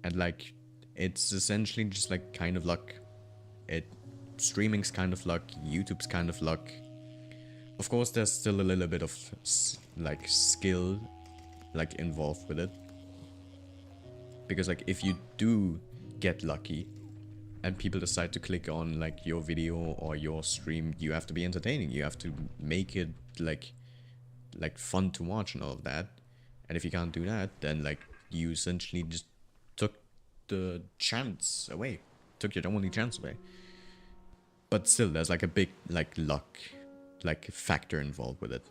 And like it's essentially just like kind of luck. Streaming's kind of luck, YouTube's kind of luck. Of course there's still a little bit of like skill like involved with it. Because like if you do get lucky and people decide to click on like your video or your stream, you have to be entertaining. You have to make it like fun to watch and all of that. And if you can't do that, then like you essentially just took the chance away. Took your only chance away. But still, there's like a big like luck like factor involved with it.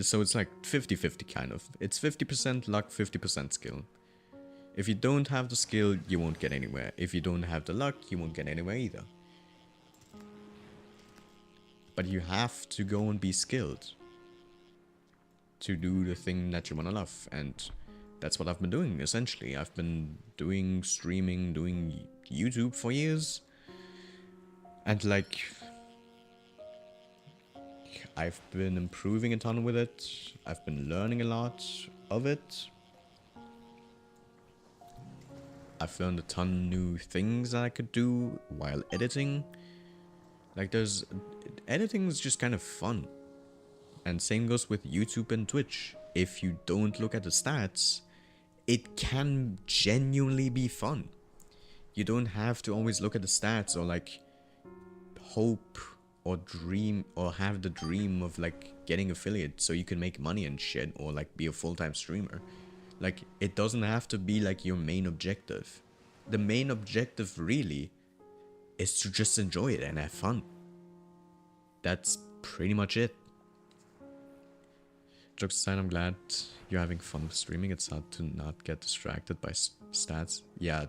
So it's like 50-50 kind of. It's 50% luck, 50% skill. If you don't have the skill, you won't get anywhere. If you don't have the luck, you won't get anywhere either. But you have to go and be skilled. to do the thing that you want to love. And that's what I've been doing, essentially. I've been doing streaming, doing YouTube for years. And like, I've been improving a ton with it. I've been learning a lot of it. I've learned a ton new things that I could do while editing. Like editing is just kind of fun. And same goes with YouTube and Twitch. If you don't look at the stats, it can genuinely be fun. You don't have to always look at the stats or like hope or dream or have the dream of like getting affiliate so you can make money and shit or like be a full-time streamer. Like, it doesn't have to be like your main objective. The main objective really is to just enjoy it and have fun. That's pretty much it. Jokes aside, I'm glad you're having fun with streaming. It's hard to not get distracted by stats. Yeah,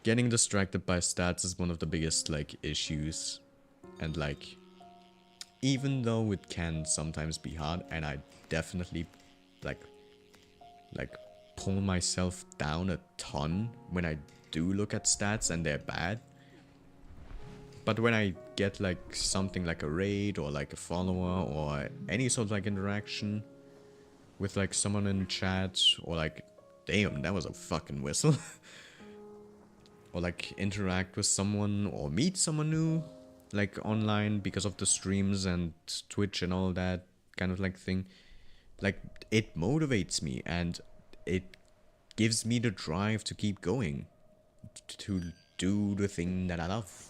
getting distracted by stats is one of the biggest like issues. And like, even though it can sometimes be hard, and I definitely like pull myself down a ton when I do look at stats and they're bad. But when I get like something like a raid or like a follower or any sort of like interaction with like someone in chat, or like, damn, that was a fucking whistle. Or like interact with someone or meet someone new like online because of the streams and Twitch and all that kind of like thing, like it motivates me and it gives me the drive to keep going, to do the thing that I love.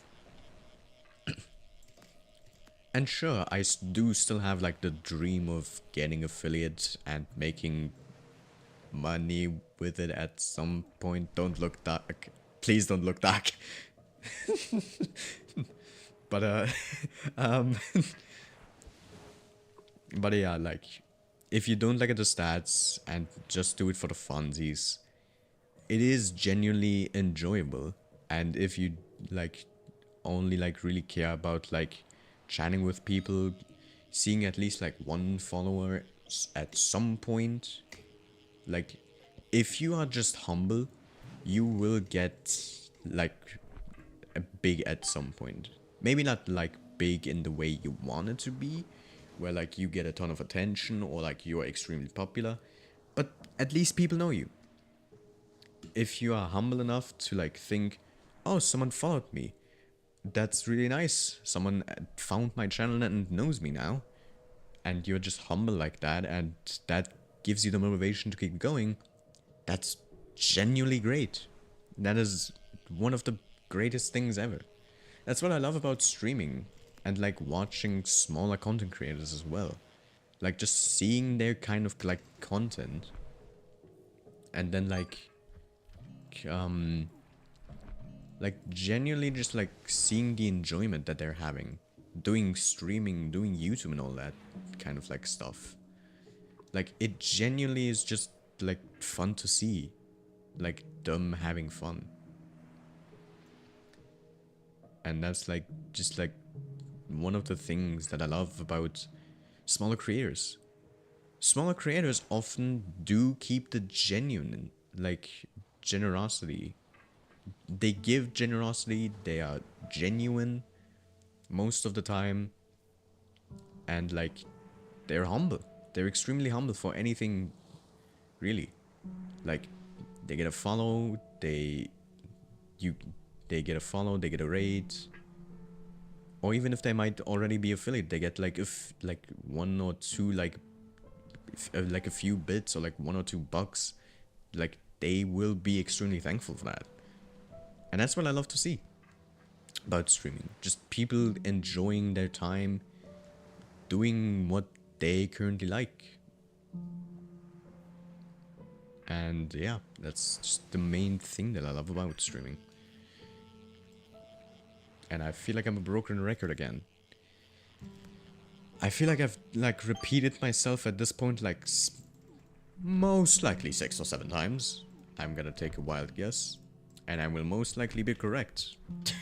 And sure, I do still have like the dream of getting affiliate and making money with it at some point. Don't look dark. Please don't look dark. But but yeah, like, if you don't look at the stats and just do it for the funsies, it is genuinely enjoyable. And if you like only like really care about like chatting with people, seeing at least like one follower at some point, like if you are just humble, you will get like a big at some point. Maybe not like big in the way you want it to be, where like you get a ton of attention or like you are extremely popular, but at least people know you. If you are humble enough to like think, oh, someone followed me, that's really nice, someone found my channel and knows me now, and you're just humble like that, and that gives you the motivation to keep going, that's genuinely great. That is one of the greatest things ever. That's what I love about streaming and like watching smaller content creators as well. Like just seeing their kind of like content and then like genuinely just like seeing the enjoyment that they're having doing streaming, doing YouTube and all that kind of like stuff. Like it genuinely is just like fun to see, like them having fun. And that's like just like one of the things that I love about smaller creators. Smaller creators often do keep the genuine like generosity. They give generosity, they are genuine most of the time, and like they're humble. They're extremely humble for anything, really. Like they get a follow, they get a follow, they get a raid, or even if they might already be affiliate, they get like like one or two like a few bits or like $1 or $2. Like they will be extremely thankful for that, and that's what I love to see about streaming. Just people enjoying their time, doing what they currently like. And yeah, that's just the main thing that I love about streaming. And I feel like I'm a broken record again. I feel like I've like repeated myself at this point like most likely 6 or 7 times. I'm gonna take a wild guess, and I will most likely be correct.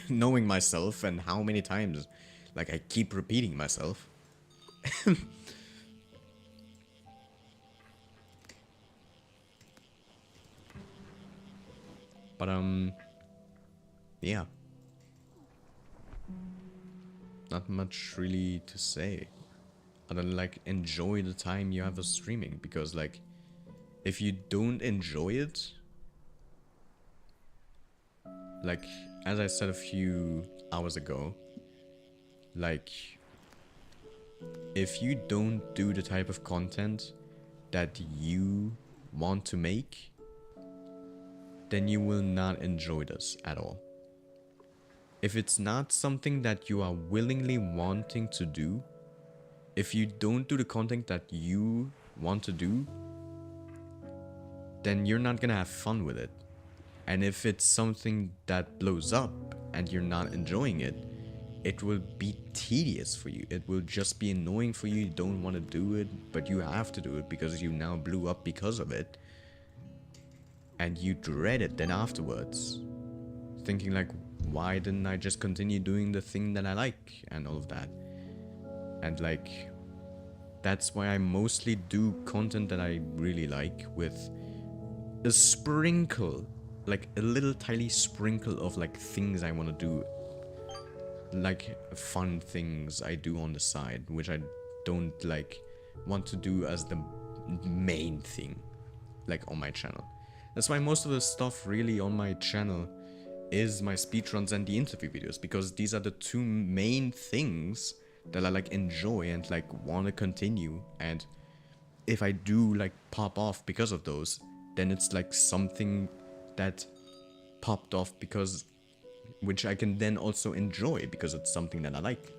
Knowing myself and how many times like I keep repeating myself. But yeah, not much really to say other than like enjoy the time you have of streaming, because like if you don't enjoy it, like as I said a few hours ago, like if you don't do the type of content that you want to make, then you will not enjoy this at all. If it's not something that you are willingly wanting to do, if you don't do the content that you want to do, then you're not gonna have fun with it. And if it's something that blows up and you're not enjoying it, it will be tedious for you. It will just be annoying for you. You don't want to do it, but you have to do it because you now blew up because of it. And you dread it then afterwards. Thinking like, why didn't I just continue doing the thing that I like and all of that? And like, that's why I mostly do content that I really like with a sprinkle, like a little tiny sprinkle of like things I want to do, like fun things I do on the side, which I don't like want to do as the main thing, like on my channel. That's why most of the stuff really on my channel is my speedruns and the interview videos, because these are the two main things that I like enjoy and like want to continue. And if I do like pop off because of those, then it's like something that popped off because, which I can then also enjoy because it's something that I like.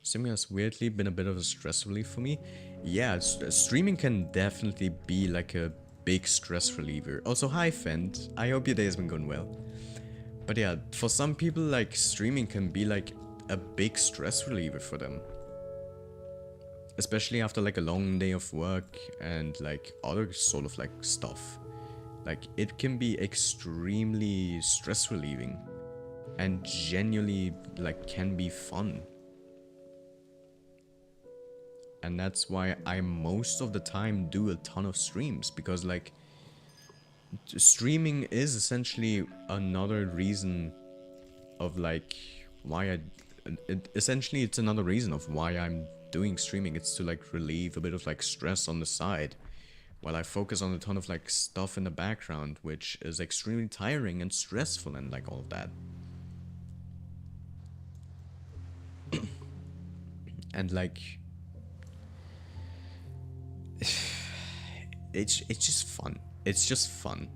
Streaming has weirdly been a bit of a stress relief for me. Yeah, streaming can definitely be like a big stress reliever. Also, hi Fent, I hope your day has been going well. But yeah, for some people, like streaming can be like a big stress reliever for them. Especially after like a long day of work and like other sort of like stuff. Like it can be extremely stress relieving and genuinely like can be fun. And that's why I most of the time do a ton of streams, because like streaming is essentially another reason of like why essentially it's another reason of why I'm doing streaming. It's to like relieve a bit of like stress on the side while I focus on a ton of like stuff in the background, which is extremely tiring and stressful and like all of that. And like it's just fun. It's just fun.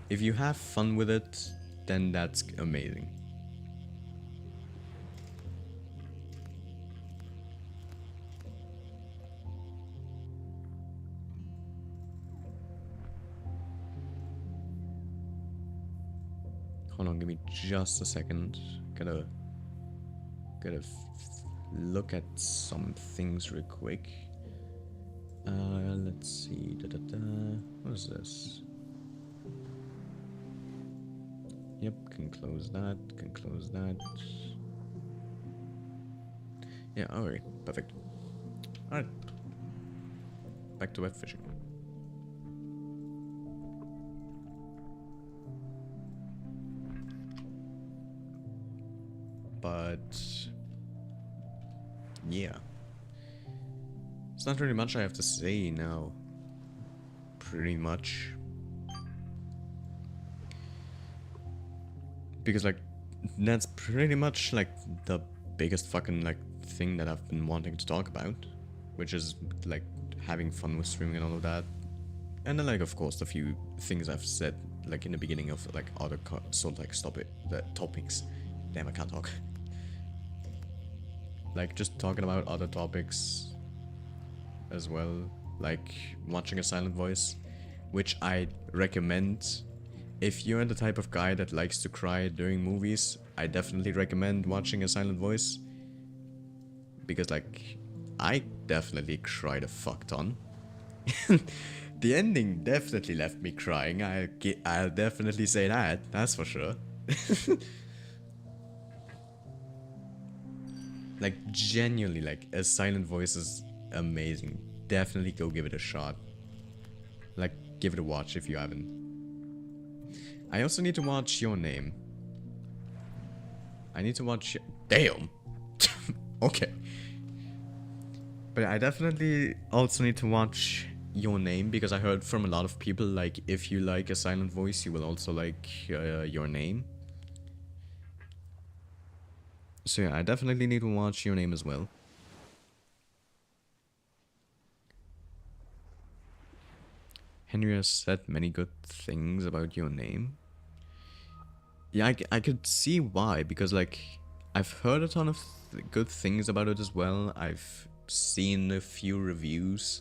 If you have fun with it, then that's amazing. Hold on, give me just a second. Gotta look at some things real quick. Let's see. What is this? Yep, can close that. Can close that. Yeah, alright, perfect. Alright. Back to Webfishing. But yeah, it's not really much I have to say now. Pretty much, because like that's pretty much like the biggest fucking like thing that I've been wanting to talk about, which is like having fun with streaming and all of that. And then like of course the few things I've said like in the beginning of like other sort of like topics. Damn, I can't talk. Like just talking about other topics as well, like watching A Silent Voice, which I recommend. If you're the type of guy that likes to cry during movies, I definitely recommend watching A Silent Voice, because like I definitely cried a fuck ton. The ending definitely left me crying. I'll definitely say that, that's for sure. Like genuinely, like A Silent Voice is amazing. Definitely go give it a shot. Like give it a watch if you haven't. I also need to watch Your Name. I need to watch... Damn! Okay. But I definitely also need to watch Your Name, because I heard from a lot of people, like, if you like A Silent Voice, you will also like Your Name. So yeah, I definitely need to watch Your Name as well. Henry has said many good things about Your Name. Yeah, I could see why, because, like, I've heard a ton of good things about it as well. I've seen a few reviews.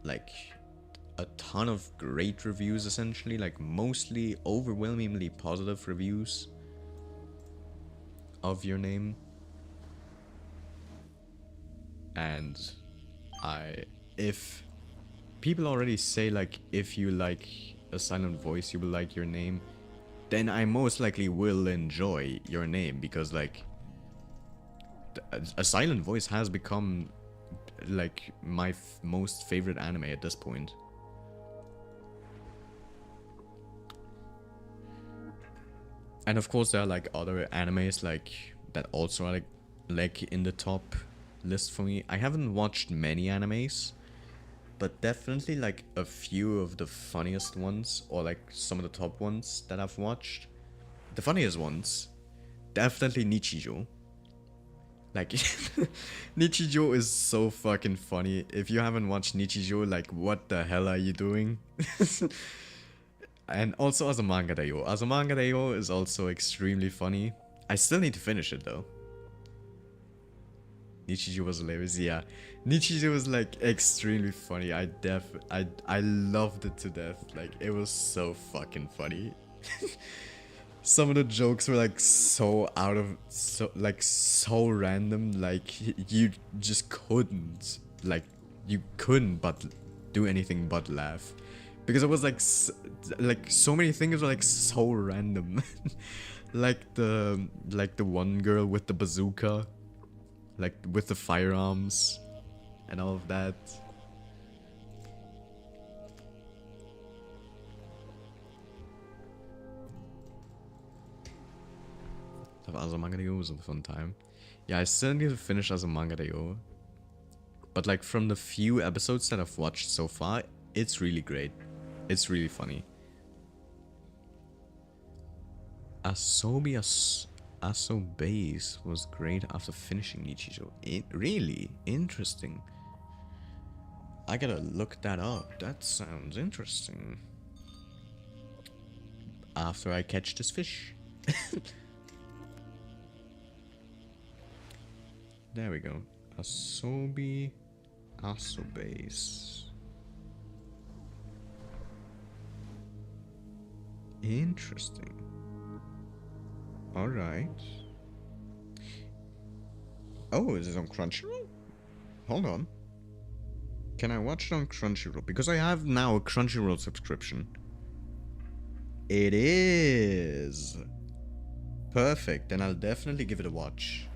Like, a ton of great reviews, essentially. Like, mostly overwhelmingly positive reviews of Your Name. And if people already say, like, if you like A Silent Voice, you will like Your Name, then I most likely will enjoy Your Name, because, like, A Silent Voice has become, like, my most favorite anime at this point. And of course there are, like, other animes, like, that also are, like in the top list for me. I haven't watched many animes, but definitely, like, a few of the funniest ones, or, like, some of the top ones that I've watched. The funniest ones, definitely Nichijou. Like, Nichijou is so fucking funny. If you haven't watched Nichijou, like, what the hell are you doing? And also Azumanga Daioh. Azumanga Daioh is also extremely funny. I still need to finish it, though. Nichijou was hilarious, yeah. Nichijou was, like, extremely funny. I loved it to death. Like, it was so fucking funny. Some of the jokes were, like, so so random. Like, you just couldn't, like, you couldn't but do anything but laugh. Because it was, like, so many things were, like, so random. like the one girl with the bazooka. Like, with the firearms and all of that. Azumanga Daioh was a fun time. Yeah, I still need to finish Azumanga Daioh. But, like, from the few episodes that I've watched so far, it's really great. It's really funny. Asobase was great after finishing Nichijou. Really? Interesting. I gotta look that up. That sounds interesting. After I catch this fish. There we go. Asobase. Interesting. Alright. Oh, is it on Crunchyroll? Hold on. Can I watch it on Crunchyroll? Because I have now a Crunchyroll subscription. It is. Perfect. Then I'll definitely give it a watch.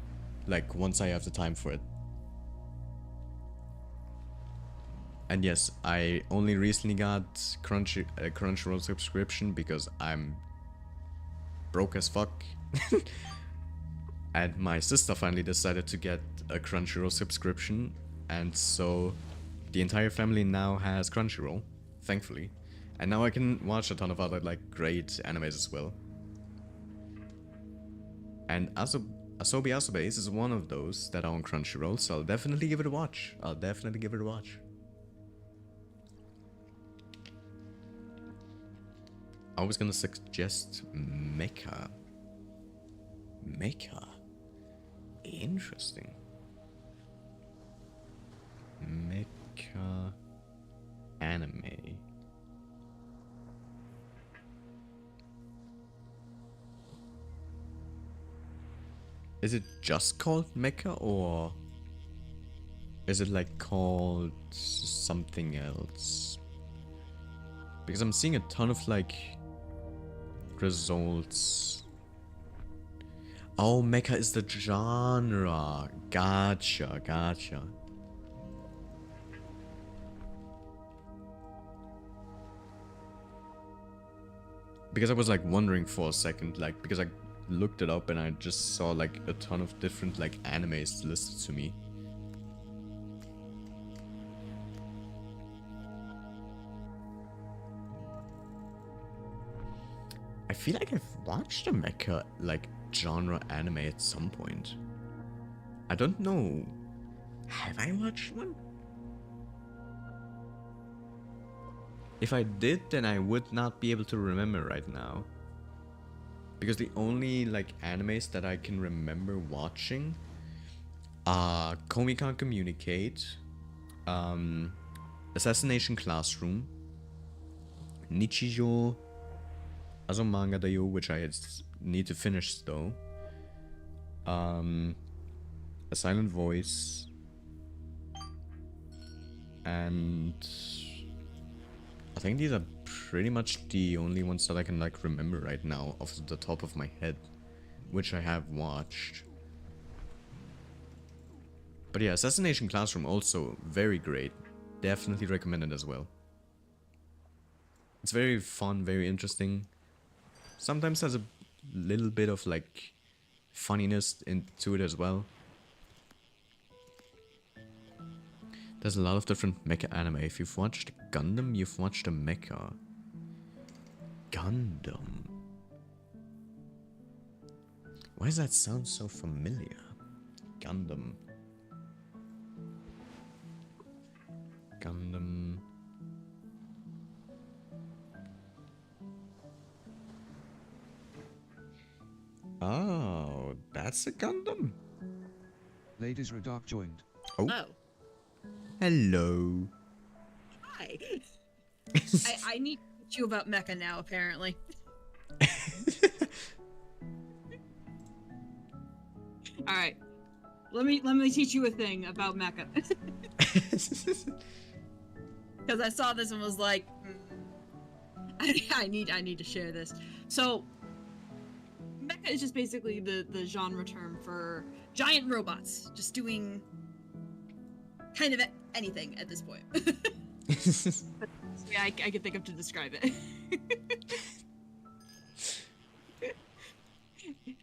Like, once I have the time for it. And yes, I only recently got a Crunchyroll subscription because I'm broke as fuck. And my sister finally decided to get a Crunchyroll subscription, and so the entire family now has Crunchyroll, thankfully. And now I can watch a ton of other, like, great animes as well. And Asobase is one of those that are on Crunchyroll, so I'll definitely give it a watch. I was gonna suggest Mecha. Interesting. Mecha anime. Is it just called Mecha, or is it, like, called something else? Because I'm seeing a ton of, like, results. Oh, mecha is the genre. Gotcha. because I was like wondering for a second, like because I looked it up and I just saw like a ton of different like animes listed to me. I feel like I've watched a mecha like genre anime at some point. I don't know. Have I watched one? If I did, then I would not be able to remember right now. Because the only like animes that I can remember watching are Komi Can't Communicate, Assassination Classroom, Nichijou Azumanga Daioh, which I need to finish though, A Silent Voice, and I think these are pretty much the only ones that I can like remember right now off the top of my head, which I have watched. But yeah, Assassination Classroom also very great. Definitely recommend it as well. It's very fun, very interesting. Sometimes has a little bit of like funniness into it as well. There's a lot of different mecha anime. If you've watched Gundam, you've watched a mecha. Gundam. Why does that sound so familiar? Gundam. Gundam. Oh, that's a Gundam? Ladies Redark joined. Oh. Oh. Hello. Hi. I need to teach you about mecha now, apparently. Alright. Let me teach you a thing about mecha. Because I saw this and was like, I need to share this. So mecha is just basically the genre term for giant robots just doing kind of anything at this point. Yeah, I can think of to describe it.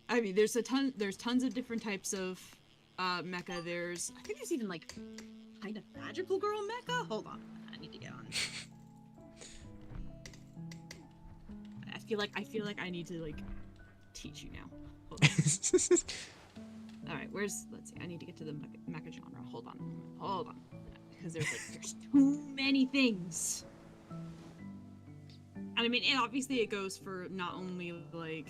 I mean, there's tons of different types of mecha. I think there's even like kind of magical girl mecha. Hold on, I need to get on. I feel like I need to like teach you now. Hold on. All right, let's see. I need to get to the mecha genre. Hold on, because there's too many things. And I mean, and obviously it goes for not only like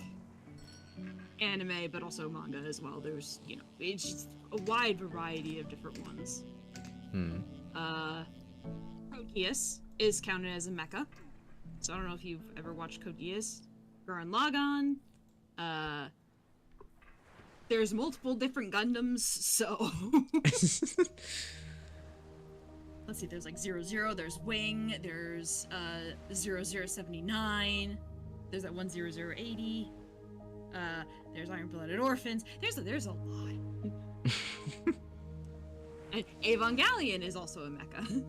anime but also manga as well. There's, you know, it's just a wide variety of different ones. Code Geass is counted as a mecha. So I don't know if you've ever watched Code Geass. Gurren Lagann. There's multiple different Gundams, so let's see, there's like 00, there's Wing, there's 0079, there's that one 0080, there's Iron-Blooded Orphans, there's a lot. And Evangelion is also a mecha.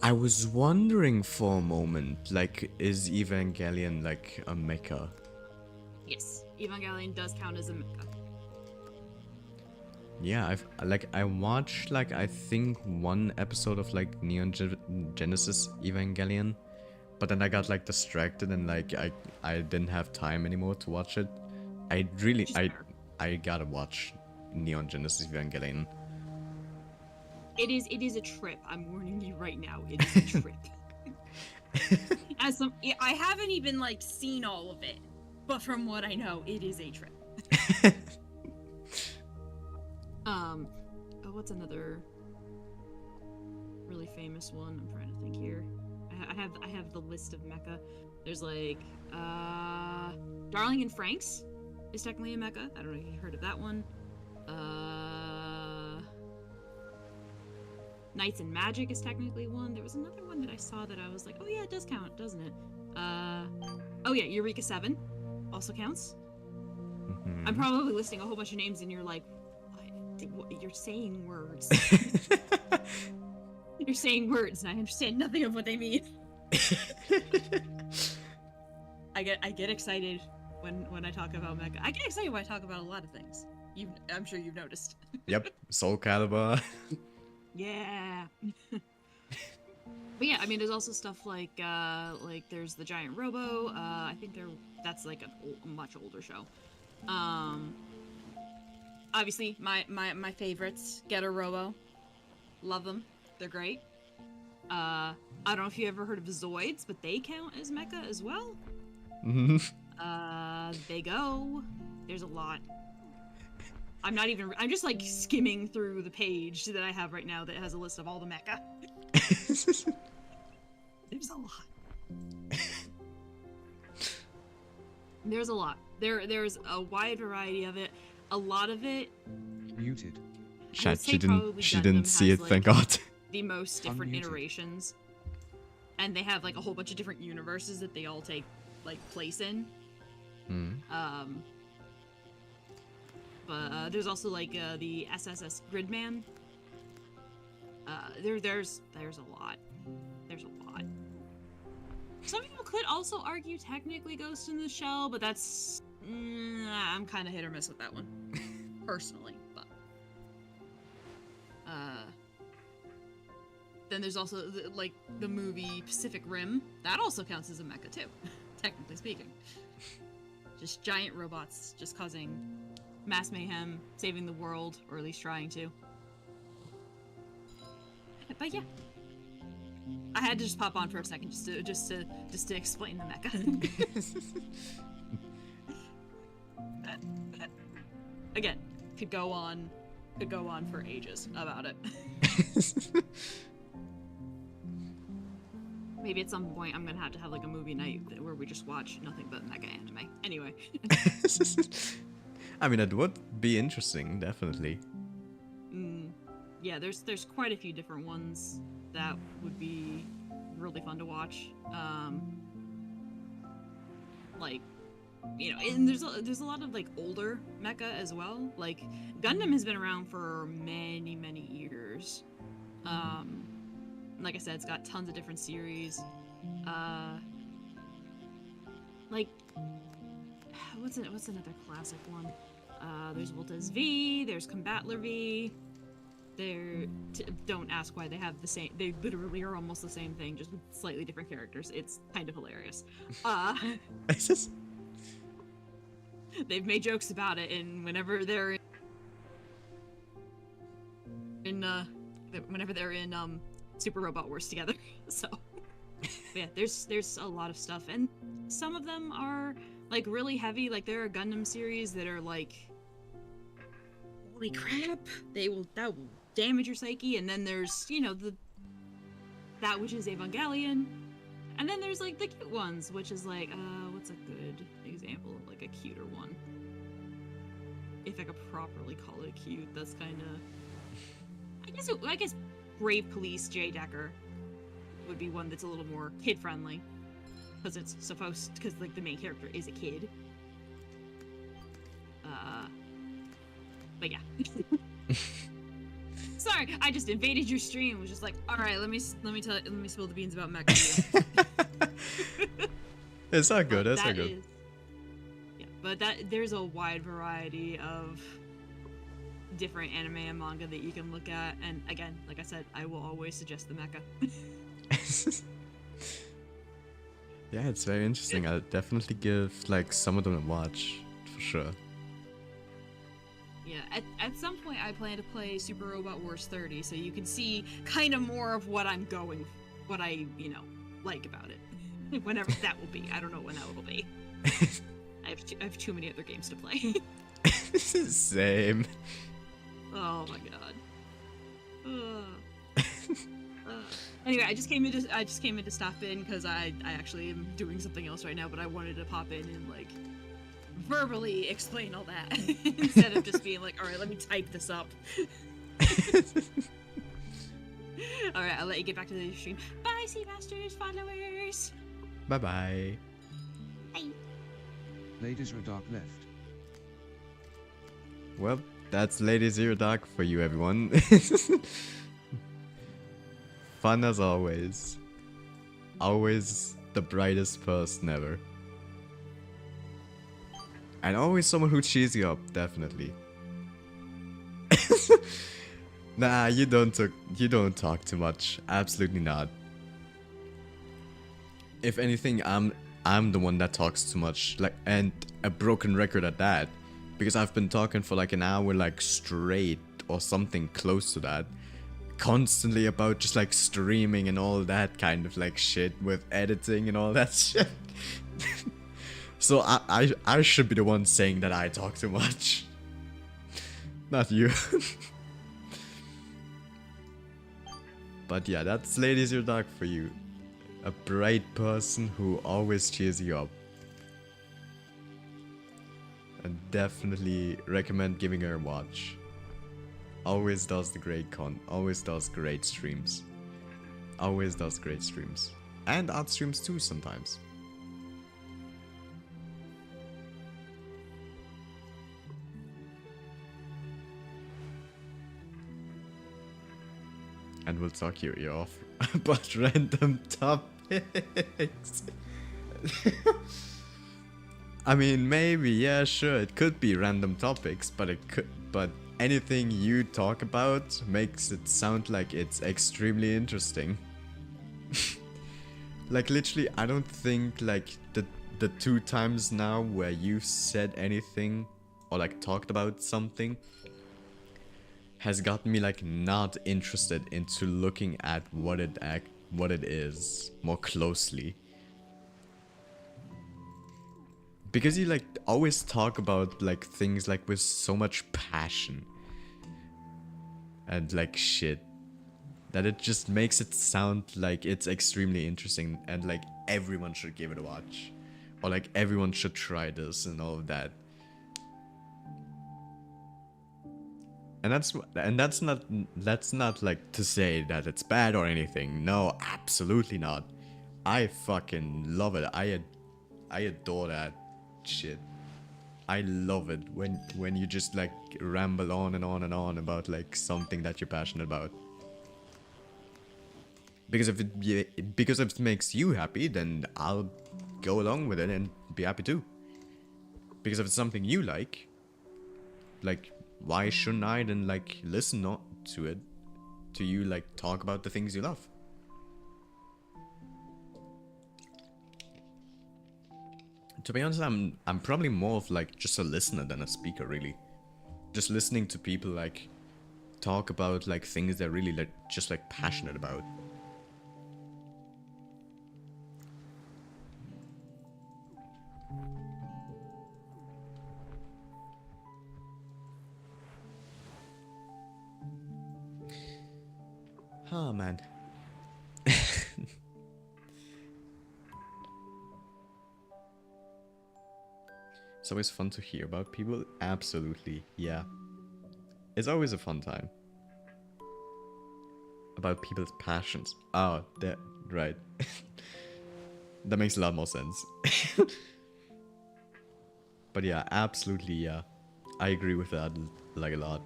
I was wondering for a moment, like, is Evangelion like a mecha? Yes, Evangelion does count as a mecha. Yeah, I watched like I think one episode of like Neon Genesis Evangelion, but then I got like distracted and like I didn't have time anymore to watch it. I gotta watch Neon Genesis Evangelion. It is a trip. I'm warning you right now. It is a trip. I haven't even like seen all of it, but from what I know, it is a trip. Oh, what's another really famous one? I'm trying to think here. I have the list of mecha. There's like Darling in Franxx is technically a mecha. I don't know if you heard of that one. Knights and Magic is technically one. There was another one that I saw that I was like, oh yeah, it does count, doesn't it? Oh yeah, Eureka 7 also counts. Mm-hmm. I'm probably listing a whole bunch of names and you're like, what? You're saying words. You're saying words and I understand nothing of what they mean. I get excited when I talk about mecha. I get excited when I talk about a lot of things. I'm sure you've noticed. Yep, Soul Calibur. Yeah. But yeah, I mean, there's also stuff like there's the Giant Robo. I think that's like a much older show. Obviously, my favorites, Getter Robo. Love them. They're great. I don't know if you ever heard of Zoids, but they count as mecha as well. They go. There's a lot. I'm just like skimming through the page that I have right now that has a list of all the mecha. There's a lot. There's a lot. There's a wide variety of it. A lot of it. Muted. Chat, she didn't see it, thank God. The most different Unmuted. iterations. And they have like a whole bunch of different universes that they all take like place in. But there's also like the SSS Gridman. There's a lot. There's a lot. Some people could also argue technically Ghost in the Shell, but that's I'm kind of hit or miss with that one, personally. But then there's also the movie Pacific Rim. That also counts as a mecha too, technically speaking. Just giant robots just causing mass mayhem, saving the world, or at least trying to. But yeah, I had to just pop on for a second just to explain the mecha. Again, could go on for ages about it. Maybe at some point I'm gonna have to have like a movie night where we just watch nothing but mecha anime. Anyway. I mean, it would be interesting, definitely. Yeah, there's quite a few different ones that would be really fun to watch. Like, you know, and there's a lot of like older mecha as well. Like Gundam has been around for many years. Like I said, it's got tons of different series. Like what's another classic one? There's Volta's V, there's Combatler V. Don't ask why they have the same. They literally are almost the same thing, just with slightly different characters. It's kind of hilarious. They've made jokes about it, and whenever they're in Super Robot Wars together. So yeah, there's a lot of stuff, and some of them are like really heavy. Like there are Gundam series that are like, holy crap, that will damage your psyche. And then there's, you know, that which is Evangelion, and then there's like the cute ones, which is like what's a good example of like a cuter one? If I could properly call it cute, that's kind of, I guess Brave Police J Decker would be one that's a little more kid friendly, because like the main character is a kid. But yeah. Sorry, I just invaded your stream. Was just like, all right, let me spill the beans about mecha. It's not good. It's That not good. is- yeah, but there's a wide variety of different anime and manga that you can look at, and again, like I said, I will always suggest the mecha. Yeah, it's very interesting. I'll definitely give like some of them a watch for sure. Yeah, at some point I plan to play Super Robot Wars 30, so you can see kind of more of what I like about it. Whenever that will be. I don't know when that will be. I have too many other games to play. Same. Oh my god. Anyway, I just came in to stop in because I actually am doing something else right now, but I wanted to pop in and like verbally explain all that instead of just being like, all right, let me type this up. All right, I'll let you get back to the stream. Bye, Seamasters followers. Bye bye. Bye. Ladies Dark left. Well, that's Lady Zero Dark for you, everyone. Fun as always. Always the brightest person ever. And always someone who cheers you up, definitely. Nah, you don't talk too much. Absolutely not. If anything, I'm the one that talks too much, like, and a broken record at that, because I've been talking for like an hour like straight or something close to that, constantly about just like streaming and all that kind of like shit with editing and all that shit. So I should be the one saying that I talk too much. Not you. But yeah, that's Ladies Your Dog for you. A bright person who always cheers you up. And definitely recommend giving her a watch. Always does the great always does great streams. Always does great streams. And art streams too sometimes. And we'll talk your ear off about random topics. I mean, maybe, yeah, sure, it could be random topics, but anything you talk about makes it sound like it's extremely interesting. Like, literally, I don't think, like, the 2 times now where you said anything or, like, talked about something has gotten me, like, not interested into looking at what it is more closely. Because you, like, always talk about, like, things, like, with so much passion. And, like, shit. That it just makes it sound like it's extremely interesting and, like, everyone should give it a watch. Or, like, everyone should try this and all of that. And that's not like to say that it's bad or anything. No, absolutely not. I fucking love it. I adore that shit. I love it when you just like ramble on and on and on about like something that you're passionate about. Because if it makes you happy, then I'll go along with it and be happy too. Because if it's something you like why shouldn't I then like listen to it, to you like talk about the things you love? To be honest, I'm probably more of like just a listener than a speaker, really. Just listening to people like talk about like things they're really like just like passionate about. Oh man. It's always fun to hear about people. Absolutely, yeah. It's always a fun time. About people's passions. Oh, that right. That makes a lot more sense. But yeah, absolutely, yeah. I agree with that like a lot.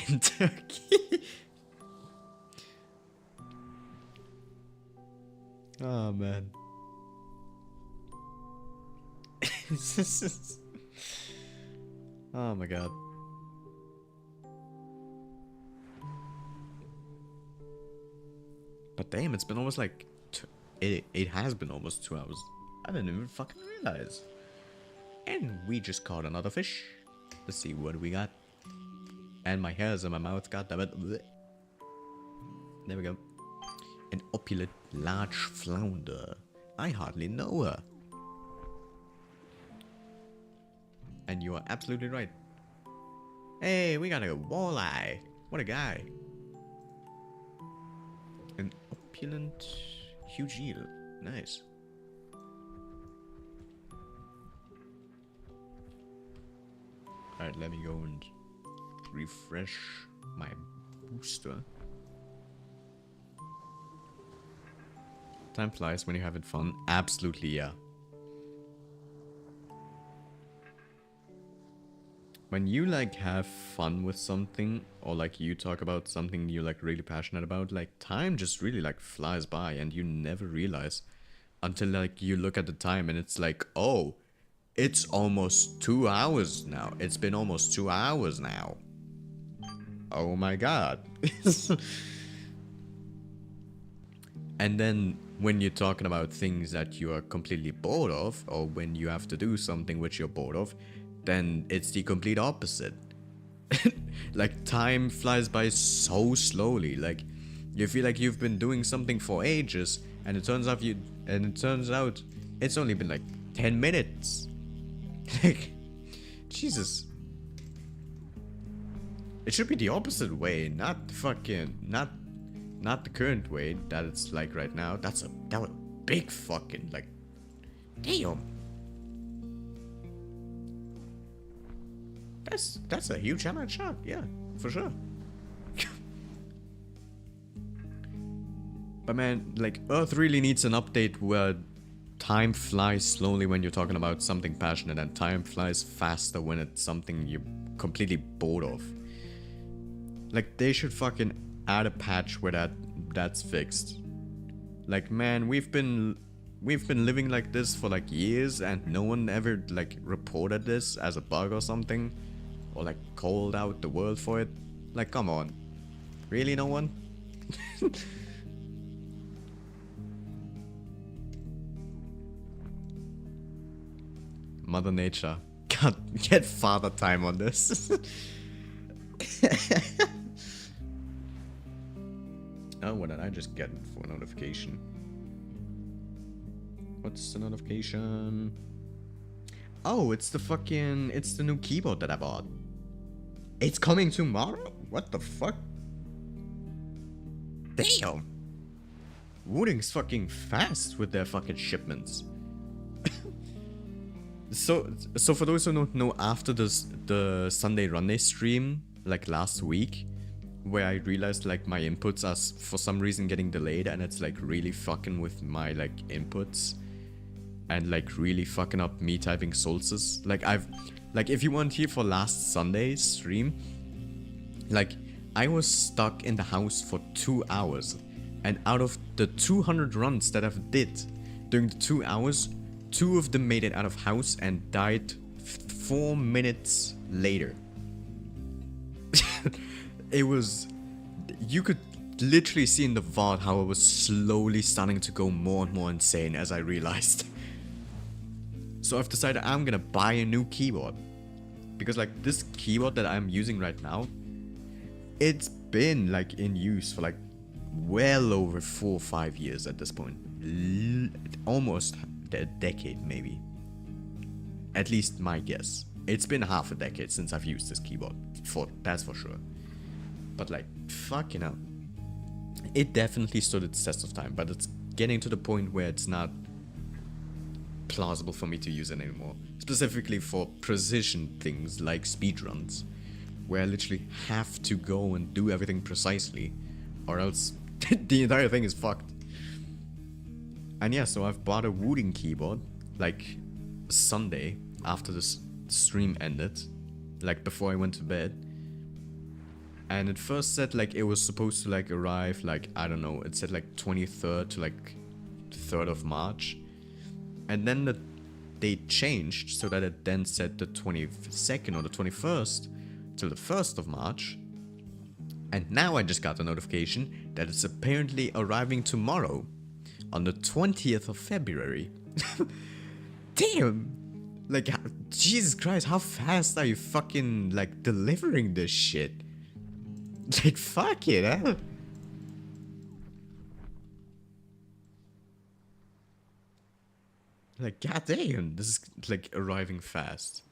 And Turkey. Oh man. Oh my god. But damn, it's been almost like it has been almost 2 hours. I didn't even fucking realize. And we just caught another fish. Let's see what we got. And my hairs in my mouth, goddammit. There we go. An opulent large flounder. I hardly know her. And you are absolutely right. Hey, we got a walleye. What a guy. An opulent huge eel. Nice. Alright, let me go and refresh my booster. Time flies when you're having fun. Absolutely, yeah. when you like have fun with something, or like you talk about something you're like really passionate about, like time just really like flies by and you never realize until like you look at the time and it's like, oh, it's almost 2 hours now. It's been almost 2 hours now. Oh my god. And then when you're talking about things that you are completely bored of, or when you have to do something which you're bored of, then it's the complete opposite. Like time flies by so slowly. Like you feel like you've been doing something for ages, and it turns out it's only been like 10 minutes. Like Jesus. It should be the opposite way, not the current way that it's like right now. That was big fucking like damn. That's a huge hammer shot, yeah, for sure. But man, like Earth really needs an update where time flies slowly when you're talking about something passionate, and time flies faster when it's something you're completely bored of. Like they should fucking add a patch where that's fixed. Like man, we've been living like this for like years and no one ever like reported this as a bug or something, or like called out the world for it. Like come on. Really, no one? Mother Nature. God, get father time on this. Oh, what did I just get for a notification? What's the notification? Oh, it's the new keyboard that I bought. It's coming tomorrow? What the fuck? Damn! Wooding's fucking fast with their fucking shipments. So for those who don't know, after the Sunday Runday stream, like last week, where I realized like my inputs are for some reason getting delayed, and it's like really fucking with my like inputs, and like really fucking up me typing sources. Like if you weren't here for last Sunday's stream, like I was stuck in the house for 2 hours, and out of the 200 runs that I've did during the 2 hours, 2 of them made it out of house and died 4 minutes later. It was, you could literally see in the VOD how I was slowly starting to go more and more insane as I realized. So I've decided I'm gonna buy a new keyboard, because like this keyboard that I'm using right now, it's been like in use for like well over 4 or 5 years at this point. Almost a decade maybe. At least my guess. It's been half a decade since I've used this keyboard. That's for sure. But like, fucking hell. It definitely stood its test of time, but it's getting to the point where it's not plausible for me to use it anymore. Specifically for precision things like speedruns, where I literally have to go and do everything precisely, or else the entire thing is fucked. And yeah, so I've bought a Wooding keyboard, like Sunday, after the stream ended, like before I went to bed. And it first said like it was supposed to like arrive like, I don't know, it said like 23rd to like 3rd of March. And then the date changed so that it then said the 22nd or the 21st till the 1st of March. And now I just got a notification that it's apparently arriving tomorrow on the 20th of February. Damn! Like, Jesus Christ, how fast are you fucking like delivering this shit? Like, fuck it, huh? Like, goddamn, this is like arriving fast.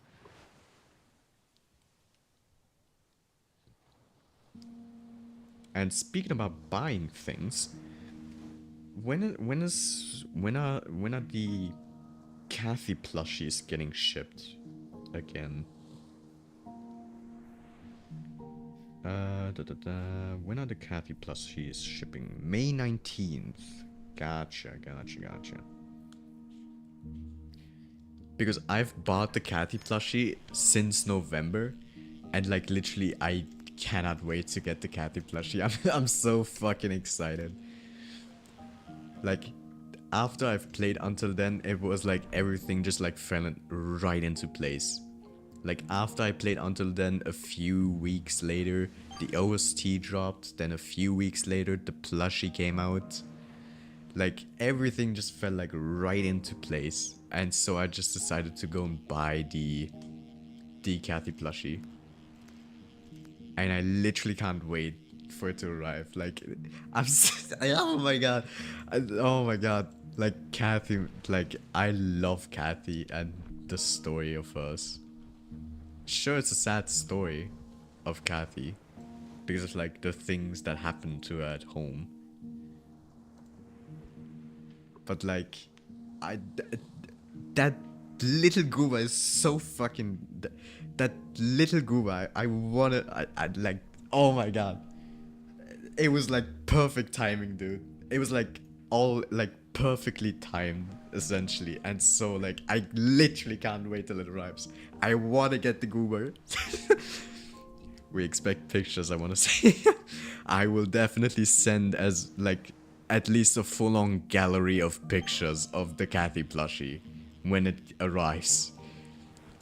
And speaking about buying things, when are the Kathy plushies getting shipped again? When are the Kathy plushies shipping? May 19th. Gotcha. Because I've bought the Kathy plushie since November, And like literally, I cannot wait to get the Kathy plushie. I'm so fucking excited. Like, after I've played until then, it was like everything just like fell right into place. Like after I played until then, a few weeks later, the OST dropped. Then a few weeks later, the plushie came out. Like everything just fell like right into place. And so I just decided to go and buy the Kathy plushie. And I literally can't wait for it to arrive. Like, oh my god. Oh my god. Like, Kathy, like, I love Kathy and the story of hers. Sure, it's a sad story of Kathy. Because of, like, the things that happened to her at home. But, like, that little gooba is so fucking... That little gooba, I wanna... I like... Oh my god. It was, like, perfect timing, dude. It was, like, all, like, perfectly timed, essentially. And so, like, I literally can't wait till it arrives. I wanna get the goober. We expect pictures, I wanna say. I will definitely send as, like, at least a full-on gallery of pictures of the Kathy plushie when it arrives.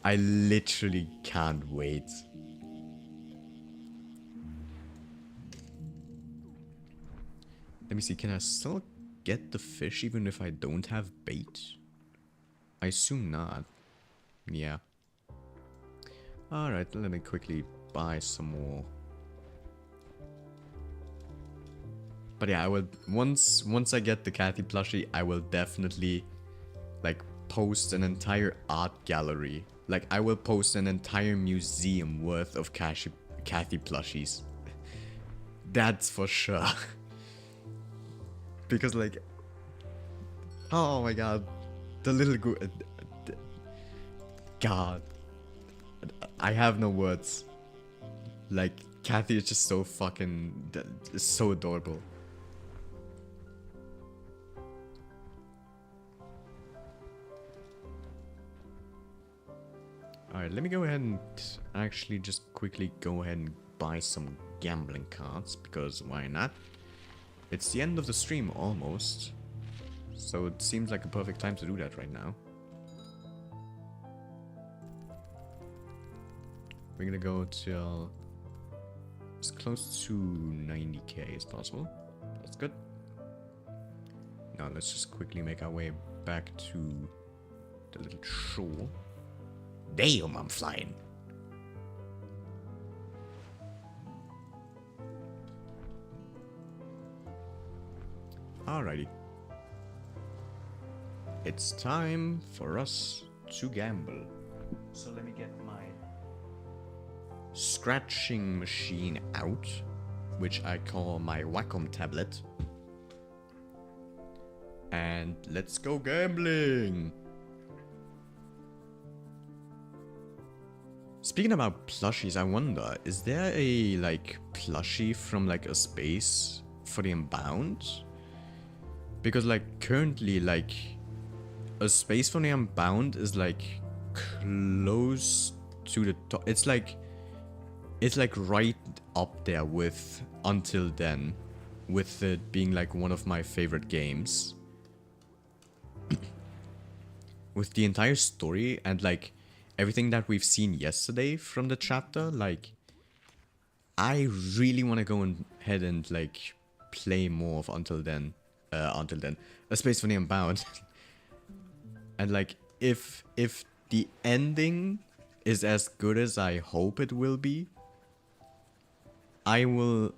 I literally can't wait. Let me see, can I still get the fish even if I don't have bait? I assume not. Yeah. Alright, let me quickly buy some more. But yeah, I will once I get the Kathy plushie, I will definitely like post an entire art gallery. Like I will post an entire museum worth of Kathy plushies. That's for sure. Because like, oh my god, the little god, I have no words. Like Kathy is just so fucking, so adorable. Alright, let me go ahead and actually just quickly go ahead and buy some gambling cards, because why not? It's the end of the stream almost, so it seems like a perfect time to do that right now. We're gonna go till as close to 90k as possible. That's good. Now let's just quickly make our way back to the little shore. Damn, I'm flying. Alrighty. It's time for us to gamble. So let me get my scratching machine out, which I call my Wacom tablet. And let's go gambling! Speaking about plushies, I wonder, is there a, like, plushie from, like, a space for the Unbound? Because, like, currently, like, a space for the Unbound is, like, close to the top. It's, like, right up there with Until Then, with it being, like, one of my favorite games. With the entire story and, like, everything that we've seen yesterday from the chapter, like, I really want to go ahead and, like, play more of Until Then, A Space for the Unbound. And, like, if the ending is as good as I hope it will be, I will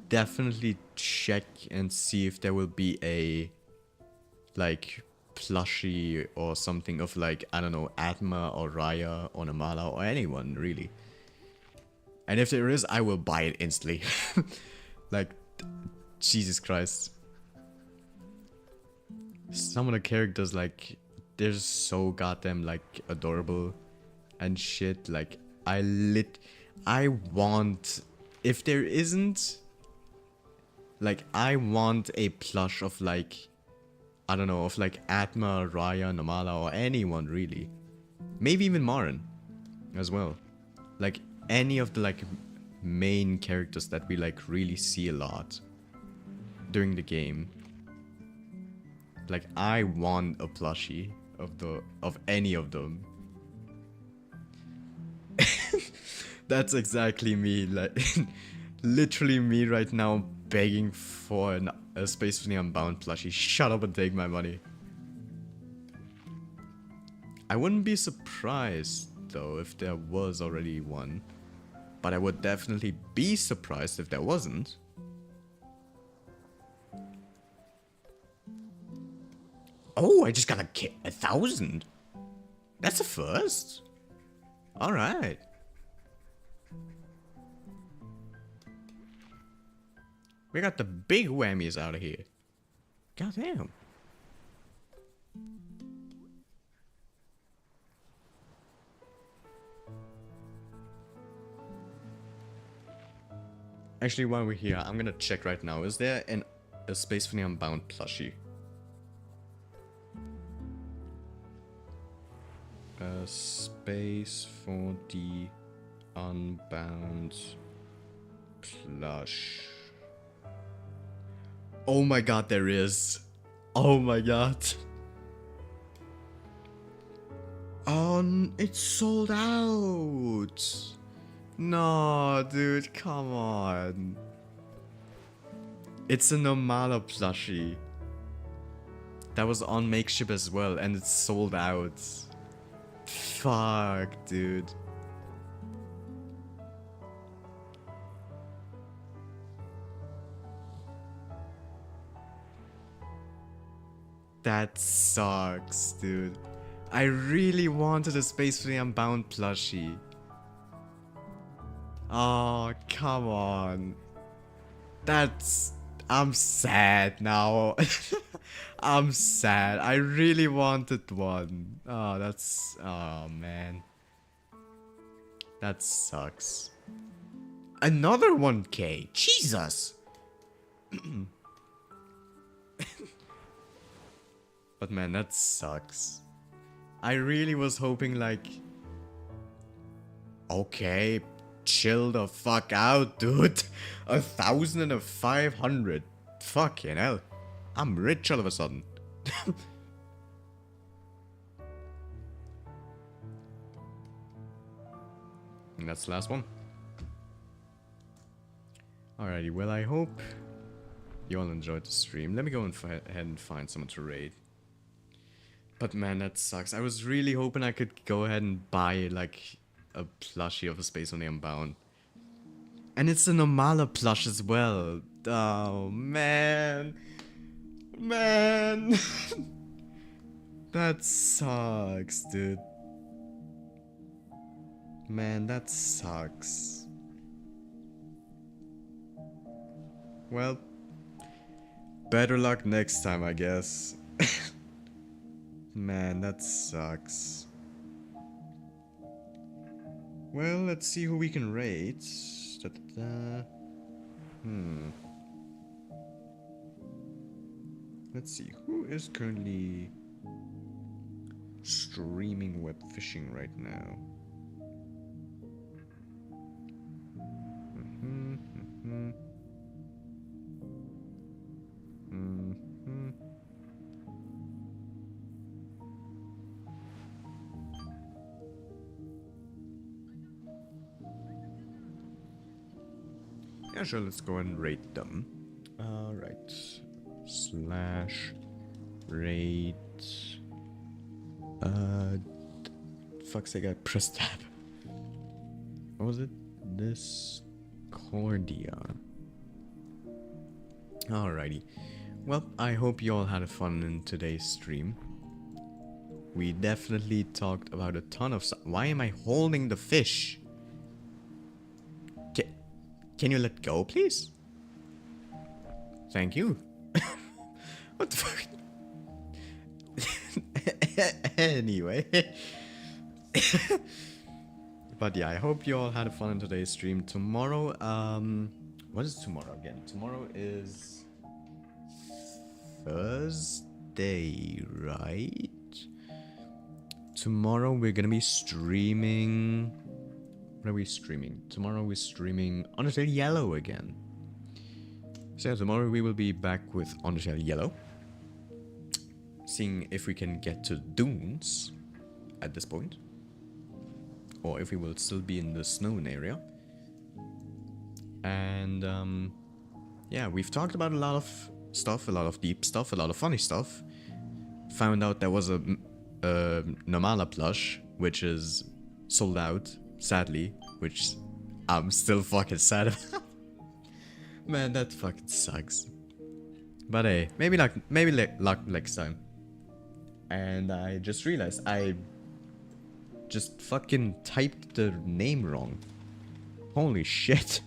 definitely check and see if there will be a, like, plushie or something of, like, I don't know, Atma or Raya or Namala or anyone, really. And if there is, I will buy it instantly. Like, Jesus Christ. Some of the characters, like, they're so goddamn, like, adorable and shit. Like, I want, if there isn't, like, I want a plush of, like, I don't know, of, like, Atma, Raya, Namala, or anyone, really. Maybe even Marin as well. Like, any of the like main characters that we like really see a lot during the game. Like I want a plushie of any of them. That's exactly me, like literally me right now begging for a Space Funny Unbound plushie. Shut up and take my money. I wouldn't be surprised though if there was already one, but I would definitely be surprised if there wasn't. Oh, I just got a 1,000. That's a first. All right. We got the big whammies out of here. Goddamn. Actually, while we're here, I'm gonna check right now. Is there a Space Funny Unbound plushie? A Space for the Unbound plush. Oh my god, there is. Oh my god. It's sold out. No, dude, come on. It's a Normala plushie. That was on Makeship as well, and it's sold out. Fuck, dude. That sucks, dude. I really wanted a Space Funny Unbound plushie. Oh, come on. I'm sad now. I'm sad. I really wanted one. Oh man. That sucks. Another 1K. Jesus. But man, that sucks. I really was hoping like, okay, chill the fuck out, dude. 1,500. Fucking hell. I'm rich all of a sudden. And that's the last one. Alrighty, well I hope you all enjoyed the stream. Let me go and ahead and find someone to raid. But man, that sucks. I was really hoping I could go ahead and buy like a plushie of a Space Funny Unbound. And it's a Normala plush as well. Oh man. Man. That sucks, dude. Man, that sucks. Well, better luck next time, I guess. Man, that sucks. Well, let's see who we can rate. Let's see, who is currently streaming Webfishing right now? Yeah, sure, let's go and rate them. Alright. /rate. Fuck's sake, I pressed tab. What was it? Discordia. Alrighty. Well, I hope you all had fun in today's stream. We definitely talked about a ton of stuff. Why am I holding the fish? Can you let go, please? Thank you. What the fuck? Anyway. But yeah, I hope you all had fun in today's stream. Tomorrow, what is tomorrow again? Tomorrow is Thursday, right? Tomorrow we're gonna be streaming what are we streaming? Tomorrow we're streaming Undertale Yellow again. So tomorrow we will be back with Undertale Yellow. Seeing if we can get to Dunes at this point. Or if we will still be in the Snown area. And yeah, we've talked about a lot of stuff, a lot of deep stuff, a lot of funny stuff. Found out there was a Normala plush, which is sold out, sadly, which I'm still fucking sad about. Man, that fucking sucks. But hey, maybe luck next time. And I just realized I just fucking typed the name wrong. Holy shit.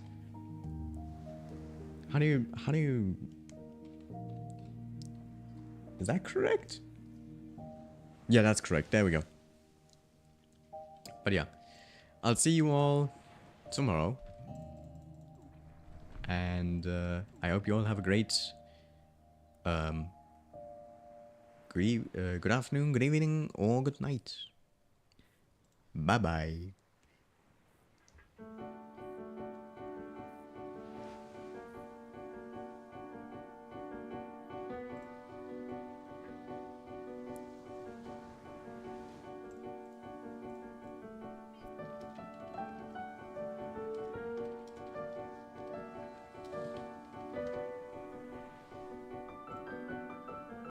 How do you... Is that correct? Yeah, that's correct. There we go. But yeah, I'll see you all tomorrow. And I hope you all have a great good afternoon, good evening, or good night. Bye bye.